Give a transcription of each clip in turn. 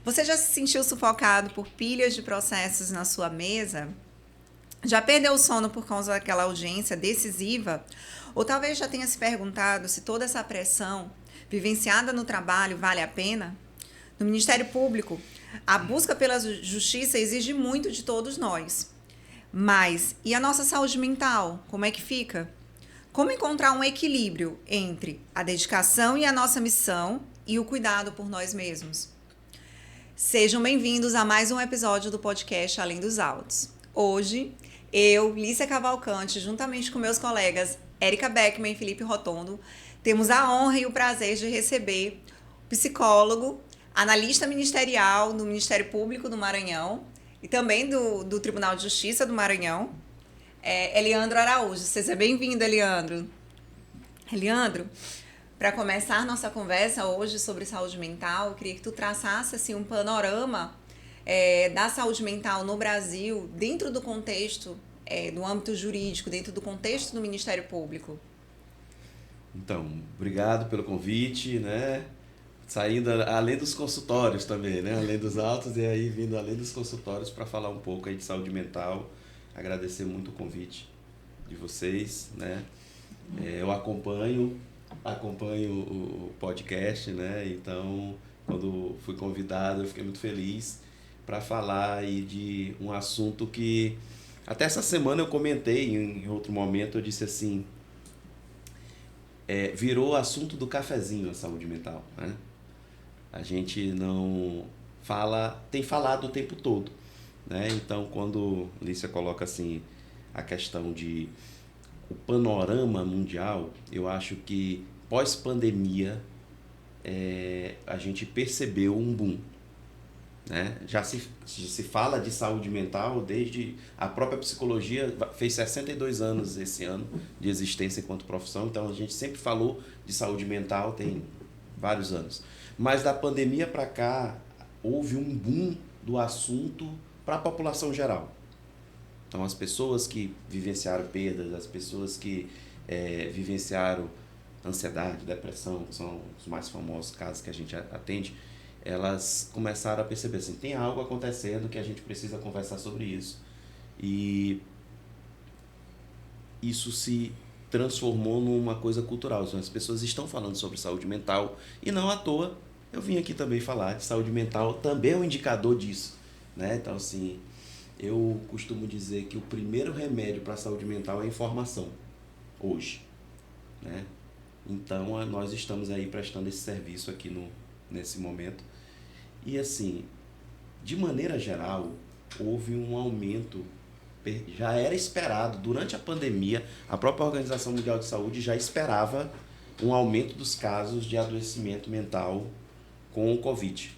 Você já se sentiu sufocado por pilhas de processos na sua mesa? Já perdeu o sono por causa daquela audiência decisiva? Ou talvez já tenha se perguntado se toda essa pressão vivenciada no trabalho vale a pena? No Ministério Público, a busca pela justiça exige muito de todos nós. Mas e a nossa saúde mental? Como é que fica? Como encontrar um equilíbrio entre a dedicação e a nossa missão e o cuidado por nós mesmos? Sejam bem-vindos a mais um episódio do podcast Além dos Autos. Hoje, eu, Lícia Cavalcante, juntamente com meus colegas Érica Beckman e Felipe Rotondo, temos a honra e o prazer de receber o psicólogo, analista ministerial do Ministério Público do Maranhão e também do Tribunal de Justiça do Maranhão, Eliandro Araújo. Seja bem-vindo, Eliandro. Eliandro, para começar nossa conversa hoje sobre saúde mental, eu queria que tu traçasse assim, um panorama da saúde mental no Brasil, dentro do contexto do âmbito jurídico, dentro do contexto do Ministério Público. Então, obrigado pelo convite, né? Saindo além dos consultórios também, né? Além dos autos e aí vindo além dos consultórios para falar um pouco aí de saúde mental. Agradecer muito o convite de vocês, né? Eu acompanho o podcast, né? Então, quando fui convidado, eu fiquei muito feliz para falar aí de um assunto que até essa semana eu comentei em outro momento, eu disse assim, virou assunto do cafezinho a saúde mental, né? A gente não fala, tem falado o tempo todo, né? Então, quando Lícia coloca assim a questão de o panorama mundial, eu acho que pós-pandemia a gente percebeu um boom, né? Já se fala de saúde mental desde a própria psicologia fez 62 anos esse ano de existência enquanto profissão, então a gente sempre falou de saúde mental tem vários anos. Mas da pandemia para cá houve um boom do assunto para a população geral. Então as pessoas que vivenciaram perdas, as pessoas que vivenciaram ansiedade, depressão, que são os mais famosos casos que a gente atende, elas começaram a perceber assim, tem algo acontecendo que a gente precisa conversar sobre isso. E isso se transformou numa coisa cultural. Então, as pessoas estão falando sobre saúde mental e não à toa eu vim aqui também falar de saúde mental, também é um indicador disso, né? Então, assim, eu costumo dizer que o primeiro remédio para a saúde mental é a informação, hoje, né? Então, nós estamos aí prestando esse serviço aqui nesse momento. E, assim, de maneira geral, houve um aumento, já era esperado, durante a pandemia, a própria Organização Mundial de Saúde já esperava um aumento dos casos de adoecimento mental com o Covid,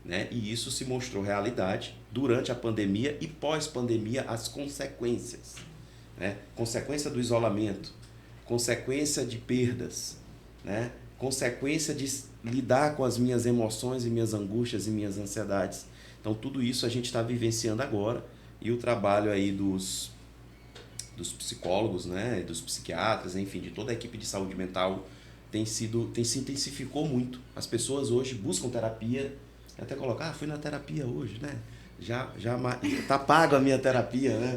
né? E isso se mostrou realidade durante a pandemia e pós-pandemia, as consequências, né? Consequência do isolamento, consequência de perdas, né? Consequência de lidar com as minhas emoções e minhas angústias e minhas ansiedades. Então tudo isso a gente está vivenciando agora e o trabalho aí dos psicólogos, né? Dos psiquiatras, enfim, de toda a equipe de saúde mental se intensificou muito. As pessoas hoje buscam terapia, até colocar, fui na terapia hoje, né? Já tá pago a minha terapia, né?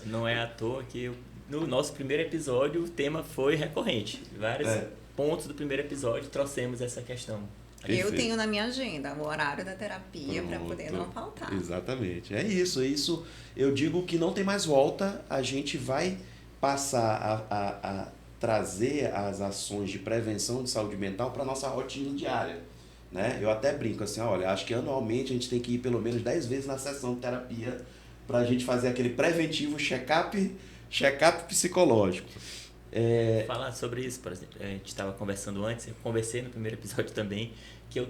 Não é à toa que no nosso primeiro episódio o tema foi recorrente. Vários pontos do primeiro episódio trouxemos essa questão. Eu tenho na minha agenda o horário da terapia para poder não faltar. Exatamente. É isso. Eu digo que não tem mais volta. A gente vai passar a trazer as ações de prevenção de saúde mental para a nossa rotina diária, né? Eu até brinco assim, olha, acho que anualmente a gente tem que ir pelo menos 10 vezes na sessão de terapia para a gente fazer aquele preventivo check-up psicológico. Falar sobre isso, por exemplo, a gente estava conversando antes, eu conversei no primeiro episódio também, que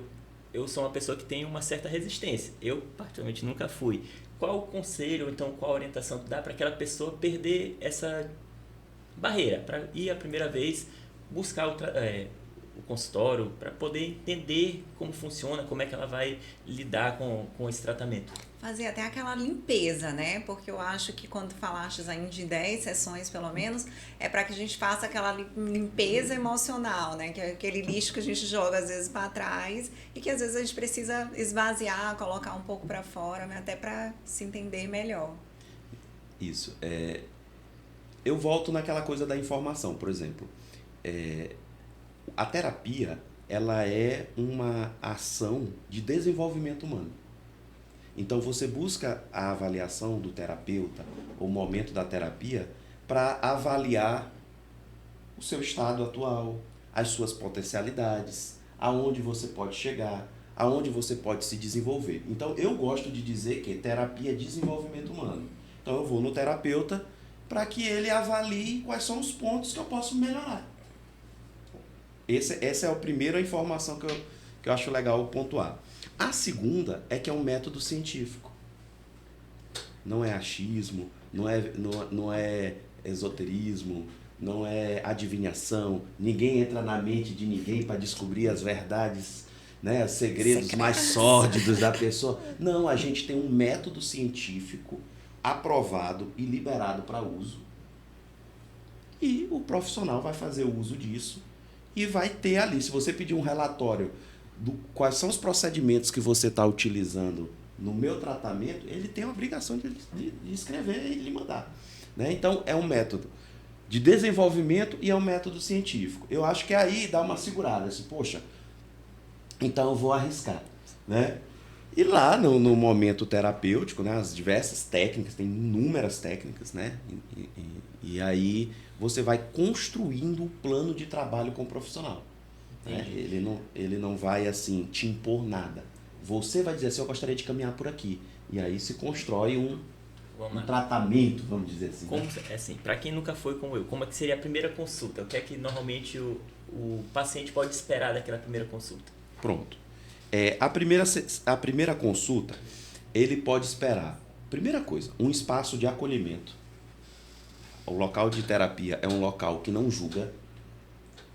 eu sou uma pessoa que tem uma certa resistência. Eu, particularmente, nunca fui. Qual o conselho, ou então qual a orientação que dá para aquela pessoa perder essa barreira, para ir a primeira vez buscar o consultório para poder entender como funciona, como é que ela vai lidar com esse tratamento. Fazer até aquela limpeza, né? Porque eu acho que quando falaste aí de 10 sessões, pelo menos, é para que a gente faça aquela limpeza emocional, né? Que é aquele lixo que a gente joga às vezes para trás e que às vezes a gente precisa esvaziar, colocar um pouco para fora, né? Até para se entender melhor. Isso. Eu volto naquela coisa da informação, por exemplo. A terapia, ela é uma ação de desenvolvimento humano. Então, você busca a avaliação do terapeuta, o momento da terapia, para avaliar o seu estado atual, as suas potencialidades, aonde você pode chegar, aonde você pode se desenvolver. Então, eu gosto de dizer que terapia é desenvolvimento humano. Então, eu vou no terapeuta para que ele avalie quais são os pontos que eu posso melhorar. Essa é a primeira informação que eu acho legal pontuar. A segunda é que é um método científico. Não é achismo, não é esoterismo, não é adivinhação. Ninguém entra na mente de ninguém para descobrir as verdades, né, os segredos mais sórdidos da pessoa. Não, a gente tem um método científico aprovado e liberado para uso. E o profissional vai fazer o uso disso e vai ter ali, se você pedir um relatório quais são os procedimentos que você está utilizando no meu tratamento, ele tem a obrigação de escrever e lhe mandar. Né? Então, é um método de desenvolvimento e é um método científico. Eu acho que aí dá uma segurada, assim, poxa, então eu vou arriscar. Né? E lá no momento terapêutico, né, as diversas técnicas, tem inúmeras técnicas, né? E aí você vai construindo o plano de trabalho com o profissional. Né? Ele não vai assim te impor nada. Você vai dizer assim, eu gostaria de caminhar por aqui. E aí se constrói um tratamento, vamos dizer assim. Como, assim, para quem nunca foi como eu, como é que seria a primeira consulta? O que é que normalmente o paciente pode esperar daquela primeira consulta? Pronto. A primeira consulta, ele pode esperar, primeira coisa, um espaço de acolhimento. O local de terapia é um local que não julga,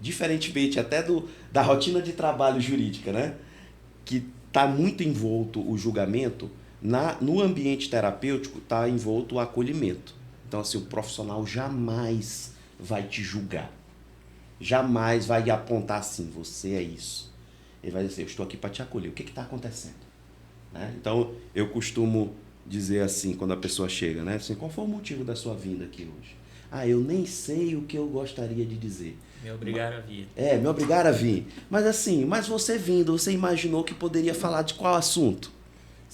diferentemente até da rotina de trabalho jurídica, né? Que está muito envolto o julgamento, no ambiente terapêutico está envolto o acolhimento. Então, assim, o profissional jamais vai te julgar, jamais vai apontar assim, você é isso. Ele vai dizer, eu estou aqui para te acolher, o que está acontecendo? Né? Então, eu costumo dizer assim, quando a pessoa chega, né? Assim, qual foi o motivo da sua vinda aqui hoje? Eu nem sei o que eu gostaria de dizer. Me obrigaram a vir. Me obrigaram a vir. Mas assim, você vindo, você imaginou que poderia falar de qual assunto?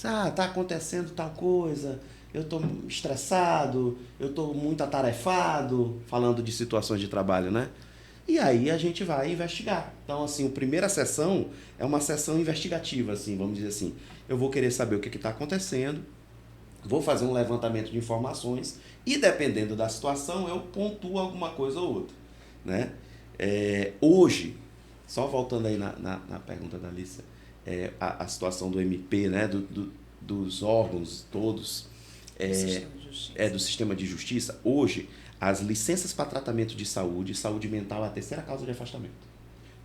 Tá acontecendo tal coisa, eu estou estressado, eu estou muito atarefado, falando de situações de trabalho, né? E aí a gente vai investigar. Então, assim, a primeira sessão é uma sessão investigativa, assim, vamos dizer assim. Eu vou querer saber o que está acontecendo, vou fazer um levantamento de informações e, dependendo da situação, eu pontuo alguma coisa ou outra. Né? Hoje, só voltando aí na pergunta da Alicia, a situação do MP, né? dos órgãos todos, do sistema de justiça, hoje, as licenças para tratamento de saúde mental é a terceira causa de afastamento.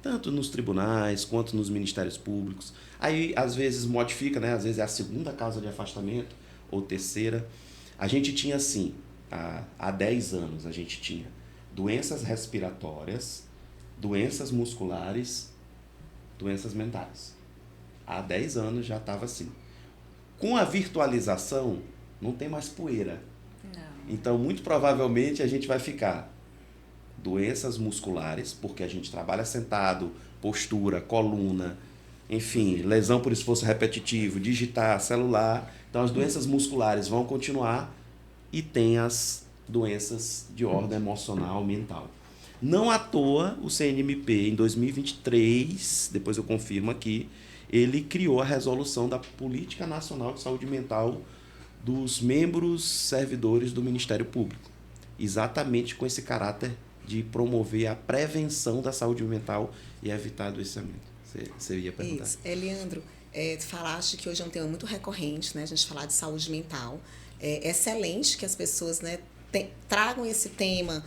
Tanto nos tribunais, quanto nos ministérios públicos. Aí, às vezes, modifica, né? Às vezes é a segunda causa de afastamento, ou terceira. A gente tinha, assim, há 10 anos, a gente tinha doenças respiratórias, doenças musculares, doenças mentais. Há 10 anos já estava assim. Com a virtualização, não tem mais poeira. Então, muito provavelmente, a gente vai ficar doenças musculares, porque a gente trabalha sentado, postura, coluna, enfim, lesão por esforço repetitivo, digitar, celular. Então, as doenças musculares vão continuar e tem as doenças de ordem emocional, mental. Não à toa, o CNMP, em 2023, depois eu confirmo aqui, ele criou a resolução da Política Nacional de Saúde Mental dos membros servidores do Ministério Público, exatamente com esse caráter de promover a prevenção da saúde mental e evitar adoecimento. Você ia perguntar? Isso. Leandro, tu falaste que hoje é um tema muito recorrente, né, a gente falar de saúde mental. É excelente que as pessoas, né, tragam esse tema,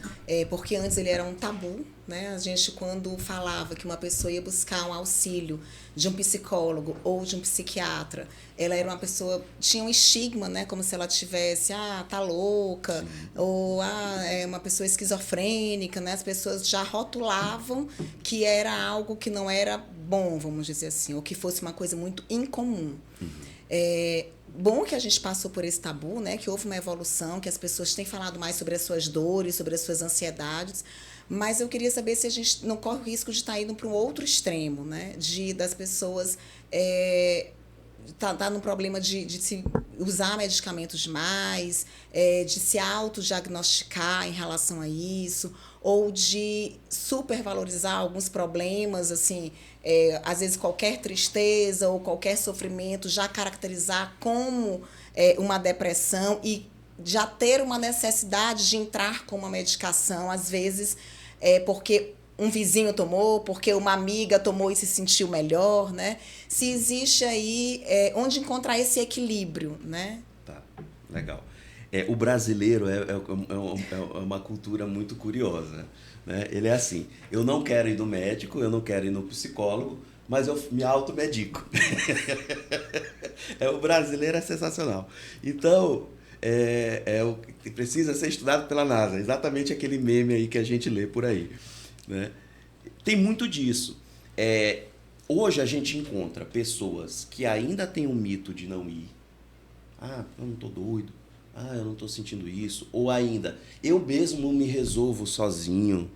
porque antes ele era um tabu, né? A gente, quando falava que uma pessoa ia buscar um auxílio de um psicólogo ou de um psiquiatra, ela era uma pessoa, tinha um estigma, né? Como se ela tivesse, tá louca, ou é uma pessoa esquizofrênica, né? As pessoas já rotulavam que era algo que não era bom, vamos dizer assim, ou que fosse uma coisa muito incomum. Bom que a gente passou por esse tabu, né? Que houve uma evolução, que as pessoas têm falado mais sobre as suas dores, sobre as suas ansiedades, mas eu queria saber se a gente não corre o risco de estar indo para um outro extremo, né? Das pessoas tá no problema de se usar medicamentos demais, de se autodiagnosticar em relação a isso, ou de supervalorizar alguns problemas, assim, às vezes qualquer tristeza ou qualquer sofrimento já caracterizar como uma depressão e já ter uma necessidade de entrar com uma medicação, às vezes porque um vizinho tomou, porque uma amiga tomou e se sentiu melhor, né? Se existe aí onde encontrar esse equilíbrio, né? Tá, legal. O brasileiro é uma cultura muito curiosa, né? Ele é assim, eu não quero ir no médico, eu não quero ir no psicólogo, mas eu me automedico. O brasileiro é sensacional. Então, precisa ser estudado pela NASA, exatamente aquele meme aí que a gente lê por aí, né? Tem muito disso. Hoje a gente encontra pessoas que ainda têm um mito de não ir. Eu não estou doido. Eu não estou sentindo isso. Ou ainda, eu mesmo me resolvo sozinho,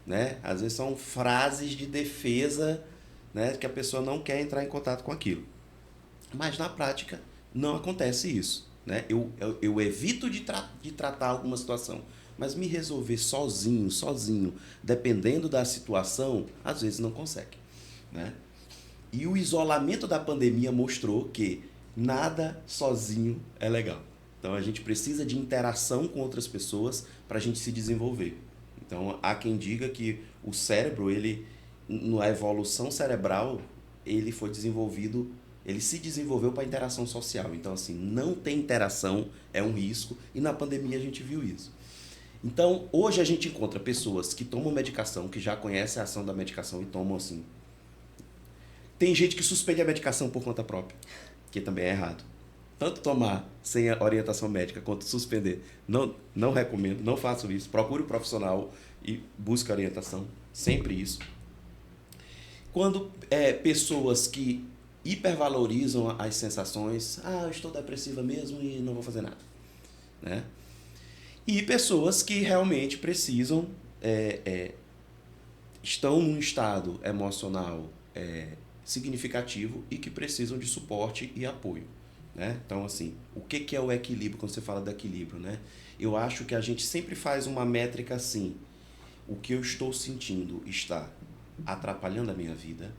né? Às vezes são frases de defesa, né? Que a pessoa não quer entrar em contato com aquilo. Mas na prática não acontece isso, né? Eu evito de tratar alguma situação, mas me resolver sozinho, dependendo da situação, às vezes não consegue, né? E o isolamento da pandemia mostrou que nada sozinho é legal. Então a gente precisa de interação com outras pessoas para a gente se desenvolver. Então há quem diga que o cérebro, na evolução cerebral, ele se desenvolveu para interação social. Então assim, não ter interação é um risco e na pandemia a gente viu isso. Então hoje a gente encontra pessoas que tomam medicação, que já conhecem a ação da medicação e tomam assim. Tem gente que suspende a medicação por conta própria, que também é errado. Tanto tomar sem a orientação médica quanto suspender, não recomendo, não façam isso. Procure um profissional e busque orientação, sempre isso. Quando pessoas que hipervalorizam as sensações, eu estou depressiva mesmo e não vou fazer nada, né? E pessoas que realmente precisam, estão num estado emocional significativo e que precisam de suporte e apoio, né? Então, assim, o que é o equilíbrio quando você fala do equilíbrio, né? Eu acho que a gente sempre faz uma métrica assim, o que eu estou sentindo está atrapalhando a minha vida,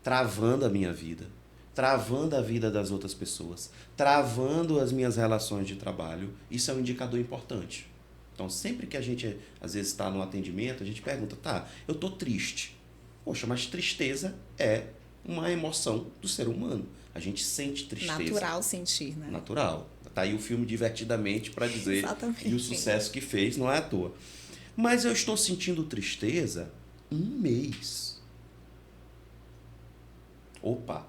travando a minha vida, travando a vida das outras pessoas, travando as minhas relações de trabalho. Isso é um indicador importante. Então, sempre que a gente, às vezes, está no atendimento, a gente pergunta, eu estou triste. Poxa, mas tristeza é uma emoção do ser humano. A gente sente tristeza. Natural sentir, né? Natural. Tá aí o filme Divertidamente para dizer Exatamente. E o sucesso que fez, não é à toa. Mas eu estou sentindo tristeza 1 mês. Opa,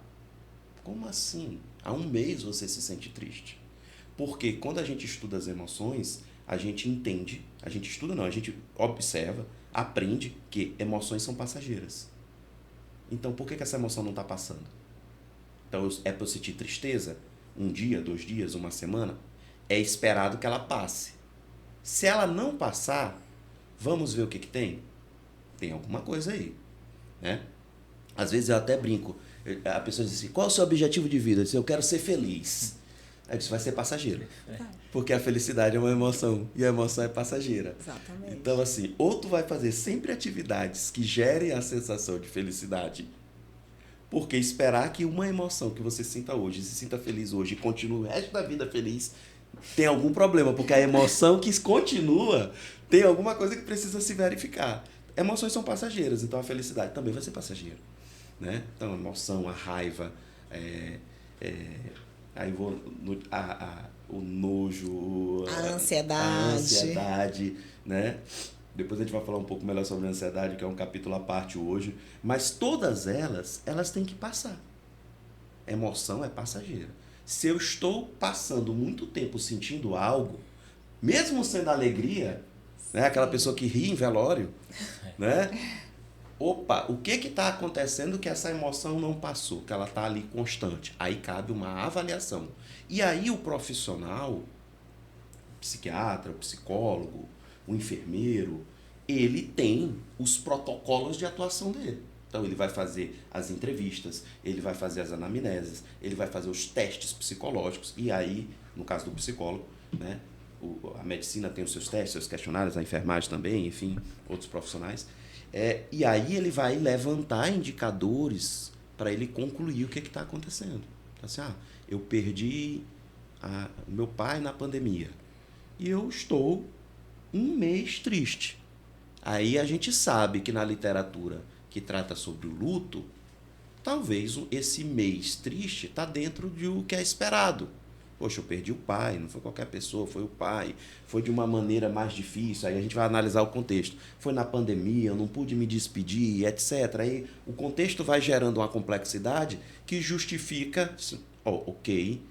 como assim? Há 1 mês você se sente triste. Porque quando a gente estuda as emoções, a gente entende, a gente observa, aprende que emoções são passageiras. Então, por que essa emoção não está passando? Então, é para eu sentir tristeza? 1 dia, 2 dias, 1 semana? É esperado que ela passe. Se ela não passar, vamos ver o que tem? Tem alguma coisa aí, né? Às vezes eu até brinco. A pessoa diz assim, qual é o seu objetivo de vida? Eu disse, eu quero ser feliz. Aí isso vai ser passageiro. Porque a felicidade é uma emoção. E a emoção é passageira. Exatamente. Então, assim, ou tu vai fazer sempre atividades que gerem a sensação de felicidade, porque esperar que uma emoção que você sinta hoje, se sinta feliz hoje e continue o resto da vida feliz, tem algum problema. Porque a emoção que continua tem alguma coisa que precisa se verificar. Emoções são passageiras, então a felicidade também vai ser passageira, né? Então a emoção, a raiva, aí vou o nojo, A a ansiedade, né? Depois a gente vai falar um pouco melhor sobre a ansiedade, que é um capítulo à parte hoje. Mas todas elas têm que passar. Emoção é passageira. Se eu estou passando muito tempo sentindo algo, mesmo sendo alegria, né? Aquela pessoa que ri em velório, né? Opa, o que está acontecendo que essa emoção não passou, que ela está ali constante? Aí cabe uma avaliação. E aí o profissional, o psiquiatra, o psicólogo, o enfermeiro, ele tem os protocolos de atuação dele. Então ele vai fazer as entrevistas, ele vai fazer as anamneses, ele vai fazer os testes psicológicos. E aí, no caso do psicólogo, né, a medicina tem os seus testes, seus questionários, a enfermagem também, enfim, outros profissionais. E aí ele vai levantar indicadores para ele concluir o que está acontecendo. Então, assim, eu perdi meu pai na pandemia e eu estou um mês triste. Aí a gente sabe que na literatura que trata sobre o luto, talvez esse mês triste está dentro de o que é esperado. Poxa, eu perdi o pai, não foi qualquer pessoa, foi o pai, foi de uma maneira mais difícil, aí a gente vai analisar o contexto. Foi na pandemia, eu não pude me despedir, etc. Aí o contexto vai gerando uma complexidade que justifica, ok,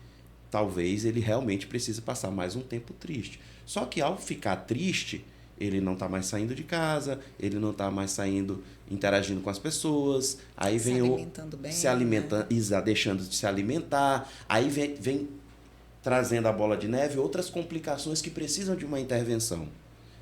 talvez ele realmente precise passar mais um tempo triste. Só que ao ficar triste, ele não está mais saindo de casa, ele não está mais saindo, interagindo com as pessoas, aí vem alimentando bem, se alimentando, né? Deixando de se alimentar, aí vem trazendo a bola de neve outras complicações que precisam de uma intervenção,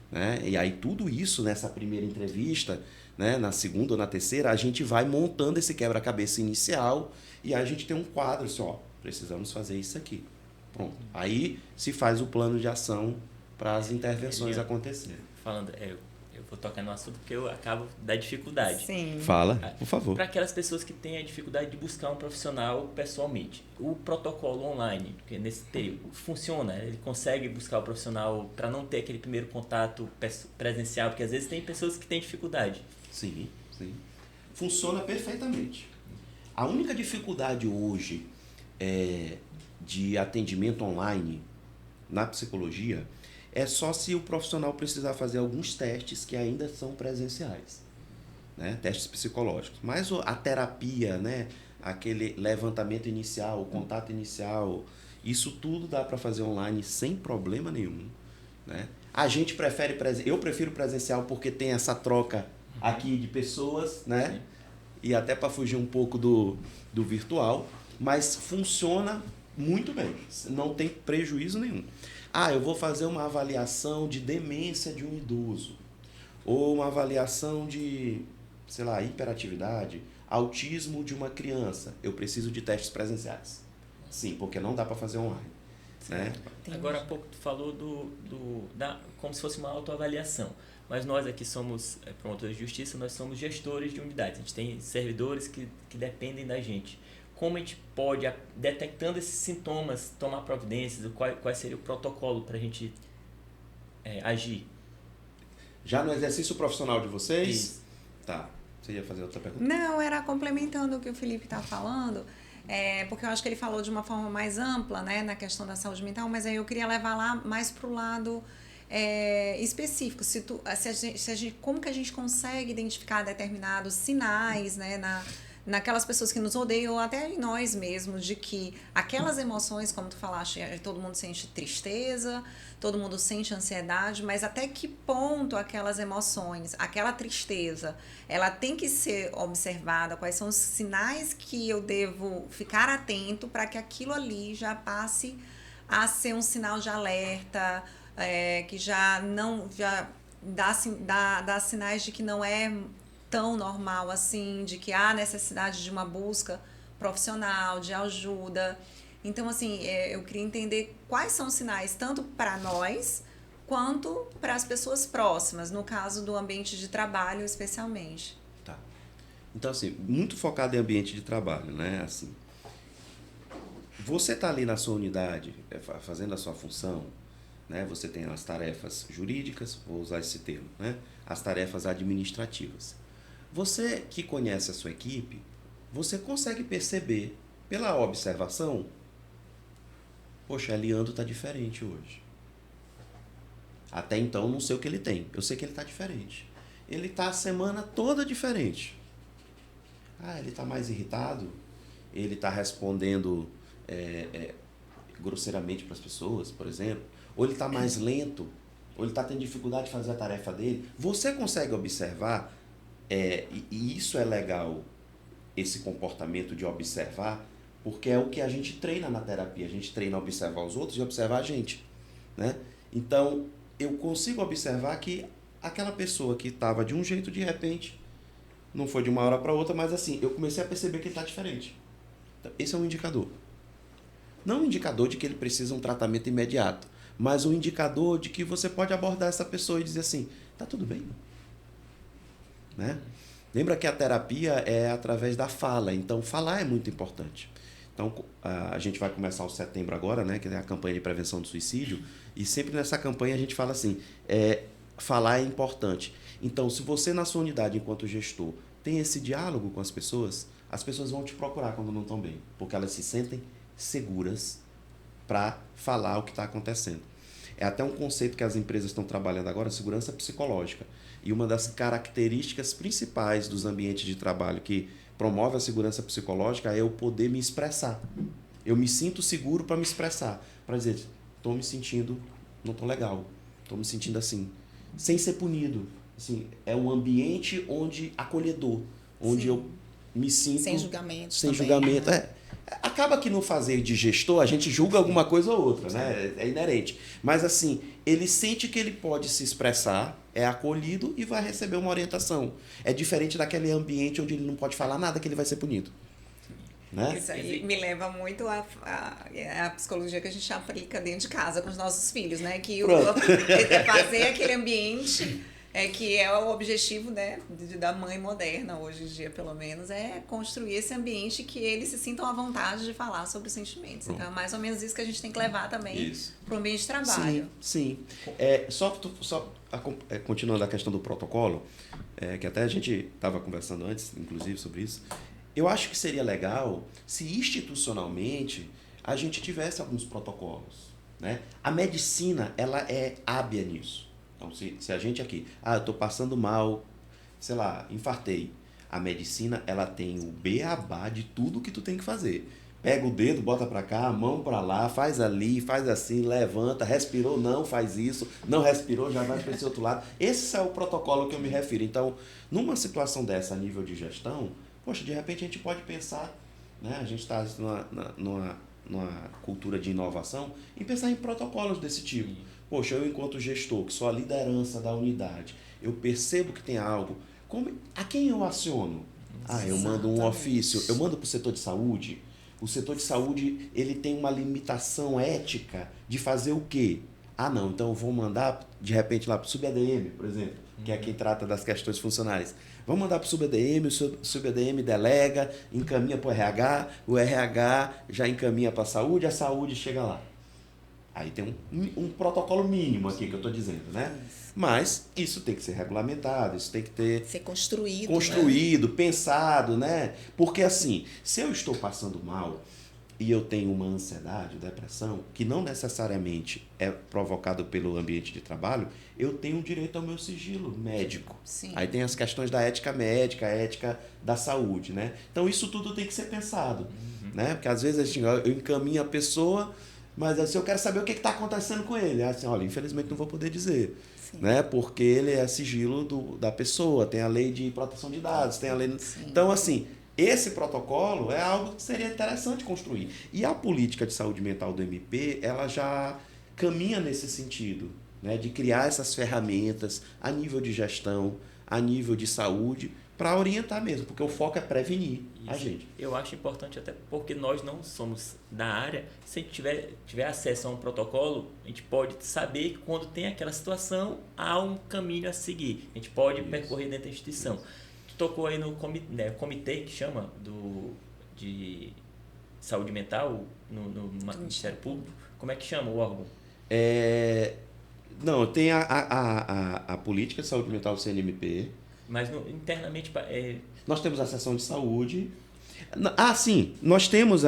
né? E aí tudo isso nessa primeira entrevista, né, na segunda ou na terceira, a gente vai montando esse quebra-cabeça inicial e aí a gente tem um quadro assim, precisamos fazer isso aqui. Pronto. Aí se faz o plano de ação para as intervenções acontecerem. Falando, eu vou tocar no assunto porque eu acabo da dificuldade. Sim. Fala, por favor. Para aquelas pessoas que têm a dificuldade de buscar um profissional pessoalmente, o protocolo online, que nesse período, funciona? Ele consegue buscar o profissional para não ter aquele primeiro contato presencial? Porque às vezes tem pessoas que têm dificuldade. Sim, sim. Funciona perfeitamente. A única dificuldade hoje de atendimento online na psicologia é só se o profissional precisar fazer alguns testes que ainda são presenciais, né? Testes psicológicos. Mas a terapia, né? Aquele levantamento inicial, o contato inicial, isso tudo dá para fazer online sem problema nenhum, né? A gente eu prefiro presencial porque tem essa troca aqui de pessoas, né? Sim. E até para fugir um pouco do virtual, mas funciona muito bem, não tem prejuízo nenhum. Eu vou fazer uma avaliação de demência de um idoso, ou uma avaliação de, sei lá, hiperatividade, autismo de uma criança. Eu preciso de testes presenciais. Sim, porque não dá para fazer online, né? Agora há pouco tu falou como se fosse uma autoavaliação. Mas nós aqui somos promotores de justiça, nós somos gestores de unidades. A gente tem servidores que dependem da gente. Como a gente pode, detectando esses sintomas, tomar providências? Qual seria o protocolo para a gente agir? Já no exercício profissional de vocês? Isso. Tá. Você ia fazer outra pergunta? Não, era complementando o que o Felipe está falando, porque eu acho que ele falou de uma forma mais ampla, né, na questão da saúde mental, mas aí eu queria levar lá mais para o lado específico. Como que a gente consegue identificar determinados sinais, né, naquelas pessoas que nos odeiam, ou até em nós mesmos, de que aquelas emoções, como tu falaste, todo mundo sente tristeza, todo mundo sente ansiedade, mas até que ponto aquelas emoções, aquela tristeza, ela tem que ser observada, quais são os sinais que eu devo ficar atento para que aquilo ali já passe a ser um sinal de alerta, que já dá sinais de que não é tão normal assim, de que há necessidade de uma busca profissional, de ajuda. Então, assim, eu queria entender quais são os sinais, tanto para nós, quanto para as pessoas próximas, no caso do ambiente de trabalho, especialmente. Tá. Então, assim, muito focado em ambiente de trabalho, né? Assim, você está ali na sua unidade, fazendo a sua função, né? Você tem as tarefas jurídicas, vou usar esse termo, né? As tarefas administrativas. Você que conhece a sua equipe, você consegue perceber pela observação Poxa, Eliandro tá diferente hoje. Até então, não sei o que ele tem. Eu sei que ele tá diferente. Ele tá a semana toda diferente. Ele tá mais irritado. Ele tá respondendo grosseiramente para as pessoas, por exemplo. Ou ele tá mais lento. Ou ele tá tendo dificuldade de fazer a tarefa dele. Você consegue observar, e isso é legal, esse comportamento de observar, porque é o que a gente treina na terapia. A gente treina a observar os outros e observar a gente, né? Então, eu consigo observar que aquela pessoa que estava de um jeito, de repente, não foi de uma hora para outra, mas assim, eu comecei a perceber que ele está diferente. Então, esse é um indicador. Não um indicador de que ele precisa de um tratamento imediato, mas um indicador de que você pode abordar essa pessoa e dizer assim, tá tudo bem? Né? Lembra que a terapia é através da fala, então falar é muito importante. Então, a gente vai começar o setembro agora, né, que é a campanha de prevenção do suicídio, e sempre nessa campanha a gente fala assim, falar é importante. Então, se você na sua unidade, enquanto gestor, tem esse diálogo com as pessoas vão te procurar quando não estão bem, porque elas se sentem seguras para falar o que está acontecendo. É até um conceito que as empresas estão trabalhando agora, segurança psicológica. E uma das características principais dos ambientes de trabalho que promove a segurança psicológica é eu poder me expressar. Eu me sinto seguro para me expressar. Para dizer, estou me sentindo, não estou legal, estou me sentindo assim. Sem ser punido. Assim, é um ambiente acolhedor, onde eu me sinto... Sem julgamento. Sem também, julgamento, né? Acaba que no fazer de gestor a gente julga alguma coisa ou outra, né? É inerente. Mas assim, ele sente que ele pode se expressar, é acolhido e vai receber uma orientação. É diferente daquele ambiente onde ele não pode falar nada, que ele vai ser punido. Né? Isso aí me leva muito a psicologia que a gente aplica dentro de casa com os nossos filhos, né? Que fazer aquele ambiente... que é o objetivo, né, da mãe moderna, hoje em dia, pelo menos, é construir esse ambiente que eles se sintam à vontade de falar sobre os sentimentos. Então, é mais ou menos isso que a gente tem que levar também para o ambiente de trabalho. Sim. Continuando a questão do protocolo, que até a gente estava conversando antes, inclusive, sobre isso, eu acho que seria legal se institucionalmente a gente tivesse alguns protocolos, né? A medicina, ela é hábia nisso. Então, se a gente aqui, eu estou passando mal, sei lá, infartei. A medicina, ela tem o beabá de tudo que tu tem que fazer. Pega o dedo, bota para cá, a mão para lá, faz ali, faz assim, levanta, respirou, não, faz isso, não respirou, já vai para esse outro lado. Esse é o protocolo que eu me refiro. Então, numa situação dessa, a nível de gestão, poxa, de repente a gente pode pensar, né? A gente está numa cultura de inovação, e pensar em protocolos desse tipo. Poxa, eu enquanto gestor, que sou a liderança da unidade, eu percebo que tem algo, a quem eu aciono? Eu mando um ofício, eu mando para o setor de saúde. O setor de saúde, ele tem uma limitação ética de fazer o quê? Não, então eu vou mandar, de repente, lá para o sub-ADM, por exemplo, que é quem trata das questões funcionais. Vamos mandar para o sub-ADM, o sub-ADM delega, encaminha para o RH já encaminha para a saúde chega lá. Aí tem um protocolo mínimo aqui que eu estou dizendo, né? Mas isso tem que ser regulamentado, isso tem que ser construído, né? Pensado, né? Porque assim, se eu estou passando mal e eu tenho uma ansiedade, depressão, que não necessariamente é provocado pelo ambiente de trabalho, eu tenho direito ao meu sigilo médico. Sim. Aí tem as questões da ética médica, a ética da saúde, né? Então isso tudo tem que ser pensado, né? Porque às vezes eu encaminho a pessoa, mas assim, eu quero saber o que está acontecendo com ele. Assim, olha, infelizmente não vou poder dizer, né? Porque ele é sigilo da pessoa, tem a lei de proteção de dados, tem a lei... Sim. Então, assim, esse protocolo é algo que seria interessante construir. E a política de saúde mental do MP, ela já caminha nesse sentido, né? De criar essas ferramentas a nível de gestão, a nível de saúde, para orientar mesmo, porque o foco é prevenir a gente. Eu acho importante até porque nós não somos da área. Se a gente tiver acesso a um protocolo, a gente pode saber que quando tem aquela situação, há um caminho a seguir. A gente pode percorrer dentro da instituição. Tu tocou aí no comitê que chama de saúde mental no Ministério Público. Como é que chama o órgão? Não, tem a política de saúde mental do CNMP. Mas internamente... Nós temos a seção de saúde, Sim, nós temos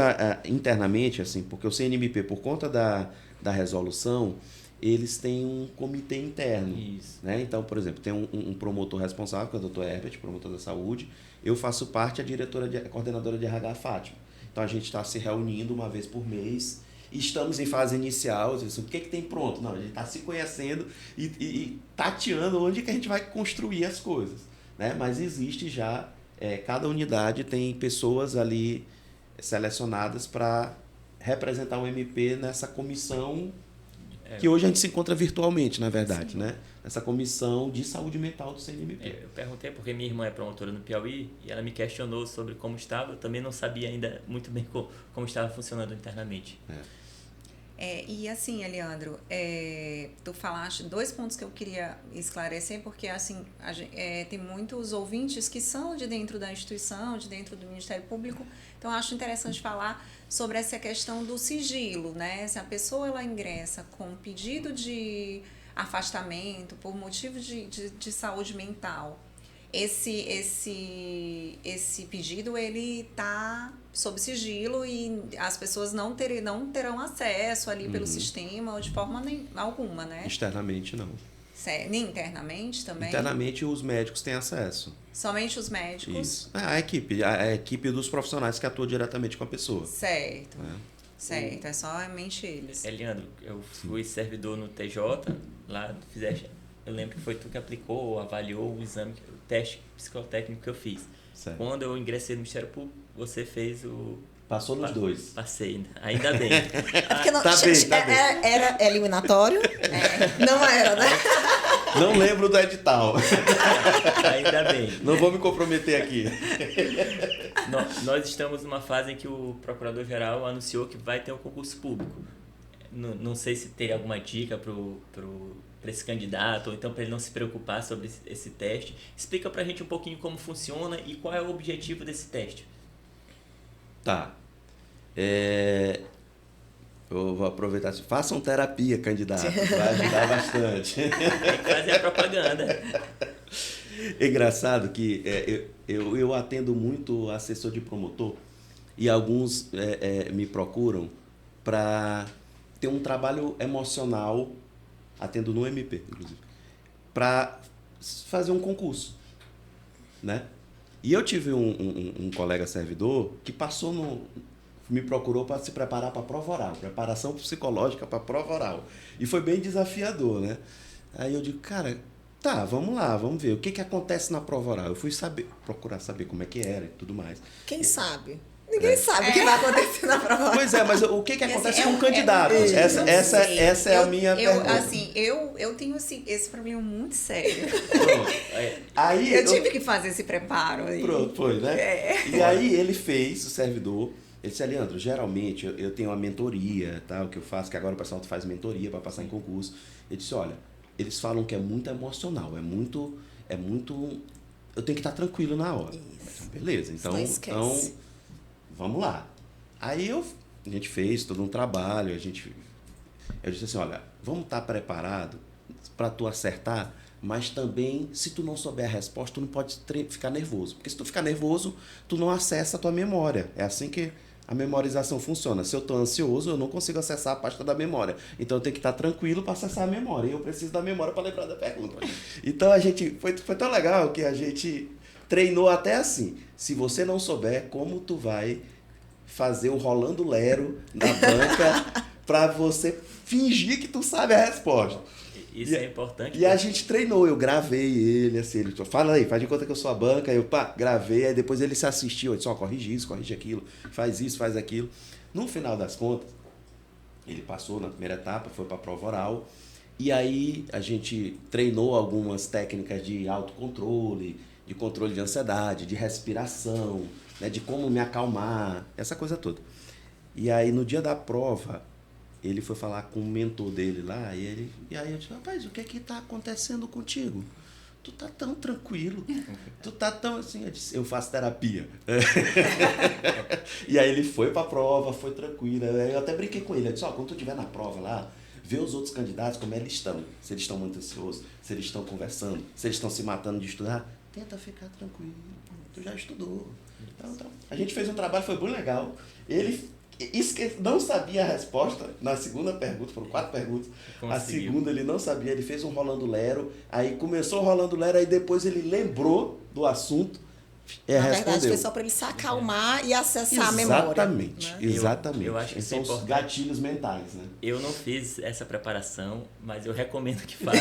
internamente, assim, porque o CNMP, por conta da resolução, eles têm um comitê interno. Isso. Né? Então, por exemplo, tem um promotor responsável, que é o Dr. Herbert, promotor da saúde. Eu faço parte, a coordenadora de RH, Fátima. Então, a gente está se reunindo uma vez por mês. Estamos em fase inicial. Assim, o que tem pronto? Não, a gente está se conhecendo e tateando onde que a gente vai construir as coisas. Né? Mas existe já, cada unidade tem pessoas ali selecionadas para representar o MP nessa comissão que hoje a gente se encontra virtualmente, na verdade, né? Essa comissão de saúde mental do CNMP. Eu perguntei porque minha irmã é promotora no Piauí e ela me questionou sobre como estava. Eu também não sabia ainda muito bem como estava funcionando internamente. E assim, Eliandro, tu falaste 2 pontos que eu queria esclarecer, porque assim, tem muitos ouvintes que são de dentro da instituição, de dentro do Ministério Público, então eu acho interessante falar sobre essa questão do sigilo, né? Se a pessoa ela ingressa com pedido de afastamento por motivo de saúde mental, esse pedido ele está sob sigilo e as pessoas não terão acesso ali pelo sistema ou de forma alguma, né? Externamente, não. Nem internamente também? Internamente, os médicos têm acesso. Somente os médicos? Isso. A equipe dos profissionais que atuam diretamente com a pessoa. Certo. Certo, é somente eles. Leandro, eu fui servidor no TJ, lá fizeste. Eu lembro que foi tu que aplicou, avaliou o exame, o teste psicotécnico que eu fiz. Certo. Quando eu ingressei no Ministério Público, você fez o... Passou nos 2. Passei, ainda bem. Porque não, Tá bem. era eliminatório? Não era, né? Não lembro do edital. Ainda bem. Não vou me comprometer aqui. Nós estamos numa fase em que o Procurador-Geral anunciou que vai ter um concurso público. Não sei se tem alguma dica para esse candidato, ou então para ele não se preocupar sobre esse teste. Explica para a gente um pouquinho como funciona e qual é o objetivo desse teste. Tá. Eu vou aproveitar. Façam terapia, candidato. Vai ajudar bastante. Tem que fazer a propaganda. É engraçado que eu atendo muito assessor de promotor e alguns me procuram para ter um trabalho emocional, atendo no MP, inclusive, para fazer um concurso, né? E eu tive um colega servidor que me procurou para se preparar para a prova oral, preparação psicológica para a prova oral. E foi bem desafiador, né? Aí eu digo, cara, tá, vamos lá, vamos ver. O que acontece na prova oral? Eu fui procurar saber como é que era e tudo mais. Quem sabe? Ninguém sabe o que vai acontecer na prova oral. Pois mas o que acontece assim, com candidatos? Essa é a minha pergunta. Assim, eu tenho esse problema muito sério. Aí eu tive que fazer esse preparo aí. Pronto, foi, né? E aí ele fez, o servidor, ele disse, Leandro, geralmente eu tenho uma mentoria, tal, que eu faço, que agora o pessoal faz mentoria para passar em concurso. Ele disse, olha, eles falam que é muito emocional, é muito eu tenho que estar tranquilo na hora. Isso. Beleza, então vamos lá. Aí a gente fez todo um trabalho, eu disse assim, olha, vamos estar preparado para tu acertar, mas também, se tu não souber a resposta, tu não pode ficar nervoso. Porque se tu ficar nervoso, tu não acessa a tua memória. É assim que a memorização funciona. Se eu estou ansioso, eu não consigo acessar a pasta da memória. Então eu tenho que estar tranquilo para acessar a memória. E eu preciso da memória para lembrar da pergunta. Então foi tão legal que a gente treinou até assim. Se você não souber como tu vai fazer o rolando lero na banca para você fingir que tu sabe a resposta. Isso é importante. E a gente treinou, eu gravei ele, assim, ele falou, fala aí, faz de conta que eu sou a banca, eu gravei, aí depois ele se assistiu, eu disse, corrige isso, corrige aquilo, faz isso, faz aquilo. No final das contas, ele passou na primeira etapa, foi para a prova oral, e aí a gente treinou algumas técnicas de autocontrole, de controle de ansiedade, de respiração, né, de como me acalmar, essa coisa toda. E aí no dia da prova, ele foi falar com o mentor dele lá, e aí eu disse, rapaz, o que é que tá acontecendo contigo? Tu tá tão tranquilo, tu tá tão assim, eu disse, eu faço terapia. E aí ele foi pra prova, foi tranquilo, eu até brinquei com ele, eu disse, quando tu estiver na prova lá, vê os outros candidatos como eles estão, se eles estão muito ansiosos, se eles estão conversando, se eles estão se matando de estudar, tenta ficar tranquilo, tu já estudou. Então, a gente fez um trabalho, foi bem legal. Ele não sabia a resposta na segunda pergunta, foram 4 perguntas. Conseguiu. A segunda ele não sabia, ele fez um Rolando Lero, aí começou o Rolando Lero, aí depois ele lembrou do assunto. Na verdade, foi só para ele se acalmar e acessar a memória. Exatamente, né? Exatamente. Eu acho que são os gatilhos mentais, né? Eu não fiz essa preparação, mas eu recomendo que faça,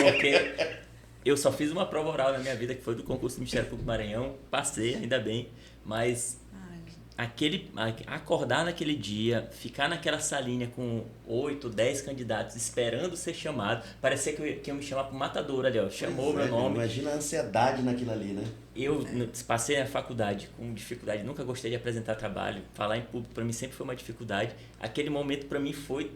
porque eu só fiz uma prova oral na minha vida, que foi do concurso do Ministério Público do Maranhão, passei, ainda bem, mas acordar naquele dia, ficar naquela salinha com 8, 10 candidatos esperando ser chamado, parecia que eu me chamar pro matador ali, ó, chamou meu nome. Imagina a ansiedade naquilo ali, né? Eu passei a faculdade com dificuldade, nunca gostei de apresentar trabalho, falar em público para mim sempre foi uma dificuldade. Aquele momento para mim foi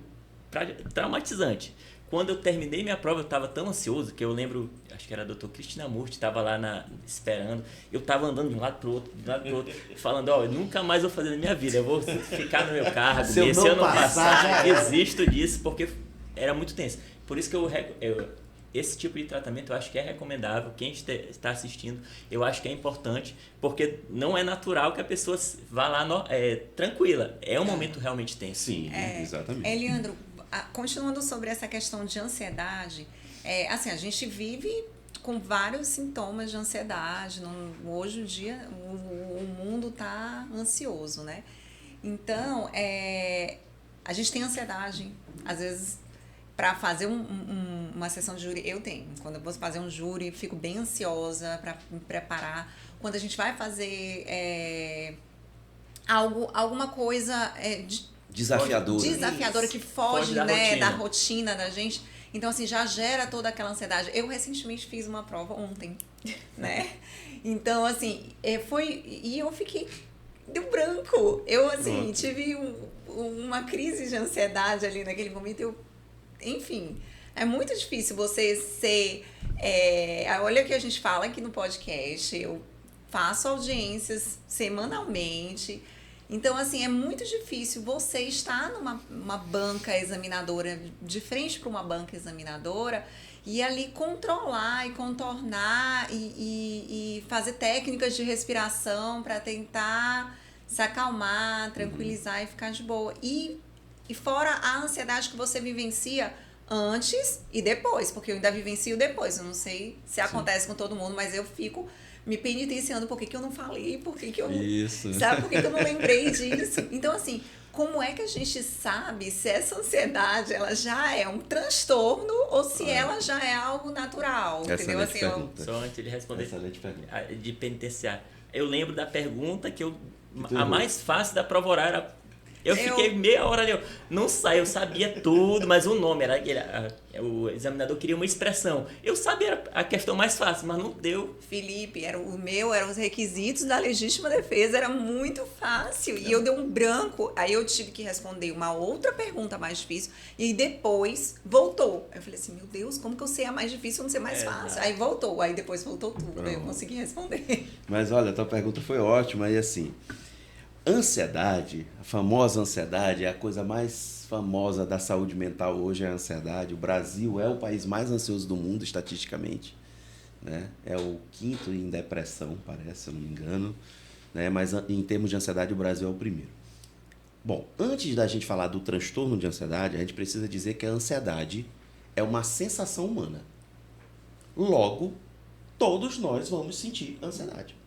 traumatizante. Quando eu terminei minha prova, eu estava tão ansioso que eu lembro, acho que era a doutora Cristina Murti, estava lá esperando. Eu estava andando de um lado para o outro, falando, eu nunca mais vou fazer na minha vida, eu vou ficar no meu cargo, se eu não passar, desisto disso, porque era muito tenso. Por isso que esse tipo de tratamento eu acho que é recomendável, quem está assistindo, eu acho que é importante, porque não é natural que a pessoa vá lá tranquila, é um momento realmente tenso. Sim, exatamente. Leandro, continuando sobre essa questão de ansiedade, assim, a gente vive com vários sintomas de ansiedade. Hoje em dia, o mundo está ansioso, né? Então, a gente tem ansiedade, às vezes, para fazer uma sessão de júri, eu tenho. Quando eu vou fazer um júri, fico bem ansiosa para me preparar. Quando a gente vai fazer alguma coisa desafiadora que foge da rotina da gente. Então, assim, já gera toda aquela ansiedade. Eu recentemente fiz uma prova ontem, né? Então, assim, e eu fiquei... Deu branco. Eu, assim, tive uma crise de ansiedade ali naquele momento. Enfim, é muito difícil você ser... olha o que a gente fala aqui no podcast. Eu faço audiências semanalmente. Então, assim, é muito difícil você estar numa banca examinadora, de frente para uma banca examinadora, e ali controlar e contornar e fazer técnicas de respiração para tentar se acalmar, tranquilizar e ficar de boa. E fora a ansiedade que você vivencia antes e depois, porque eu ainda vivencio depois. Eu não sei se acontece com todo mundo, mas eu fico me penitenciando por que eu não falei, por que eu não... Sabe, por que eu não lembrei disso? Então, assim, como é que a gente sabe se essa ansiedade ela já é um transtorno ou se ela já é algo natural? Entendeu? Assim, só antes de responder de penitenciar. Eu lembro da pergunta que a mais fácil da prova oral era... Eu fiquei meia hora ali, não sei, eu sabia tudo, mas o nome o examinador queria uma expressão. Eu sabia a questão mais fácil, mas não deu. Felipe, eram os requisitos da legítima defesa, era muito fácil. E eu dei um branco, aí eu tive que responder uma outra pergunta mais difícil, e depois voltou. Eu falei assim, meu Deus, como que eu sei a mais difícil, eu não sei mais fácil? Aí voltou, aí depois voltou tudo, eu consegui responder. Mas olha, a tua pergunta foi ótima, e assim... Ansiedade, a famosa ansiedade, é a coisa mais famosa da saúde mental hoje, é a ansiedade. O Brasil é o país mais ansioso do mundo, estatisticamente, né? É o 5º em depressão, parece, se eu não me engano, né? Mas em termos de ansiedade, o Brasil é o primeiro. Bom, antes da gente falar do transtorno de ansiedade, a gente precisa dizer que a ansiedade é uma sensação humana. Logo, todos nós vamos sentir ansiedade.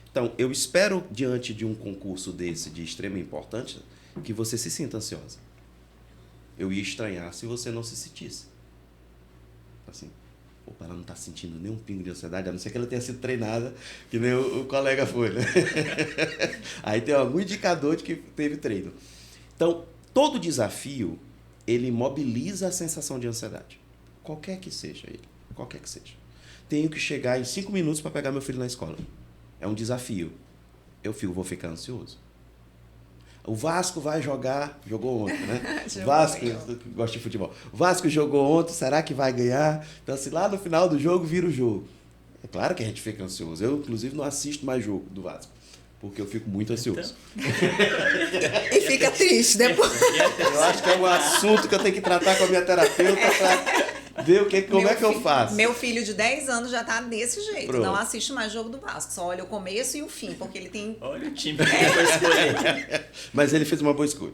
Então, eu espero, diante de um concurso desse, de extrema importância, que você se sinta ansiosa. Eu ia estranhar se você não se sentisse. Assim, opa, ela não está sentindo nenhum pingo de ansiedade, a não ser que ela tenha sido treinada, que nem o colega foi, né? Aí tem algum indicador de que teve treino. Então, todo desafio, ele mobiliza a sensação de ansiedade. Qualquer que seja ele, qualquer que seja. Tenho que chegar em 5 minutos para pegar meu filho na escola. É um desafio. Vou ficar ansioso. O Vasco vai jogou ontem, né? O Vasco, gosta de futebol. O Vasco jogou ontem, será que vai ganhar? Então, assim, lá no final do jogo, vira o jogo. É claro que a gente fica ansioso. Eu, inclusive, não assisto mais jogo do Vasco, porque eu fico muito ansioso. E fica triste depois. Eu acho que é um assunto que eu tenho que tratar com a minha terapeuta Vê como é que eu faço. Meu filho de 10 anos já tá desse jeito. Pronto. Não assiste mais jogo do Vasco. Só olha o começo e o fim, porque ele tem... Olha o time que ele vai escolher. Mas ele fez uma boa escolha.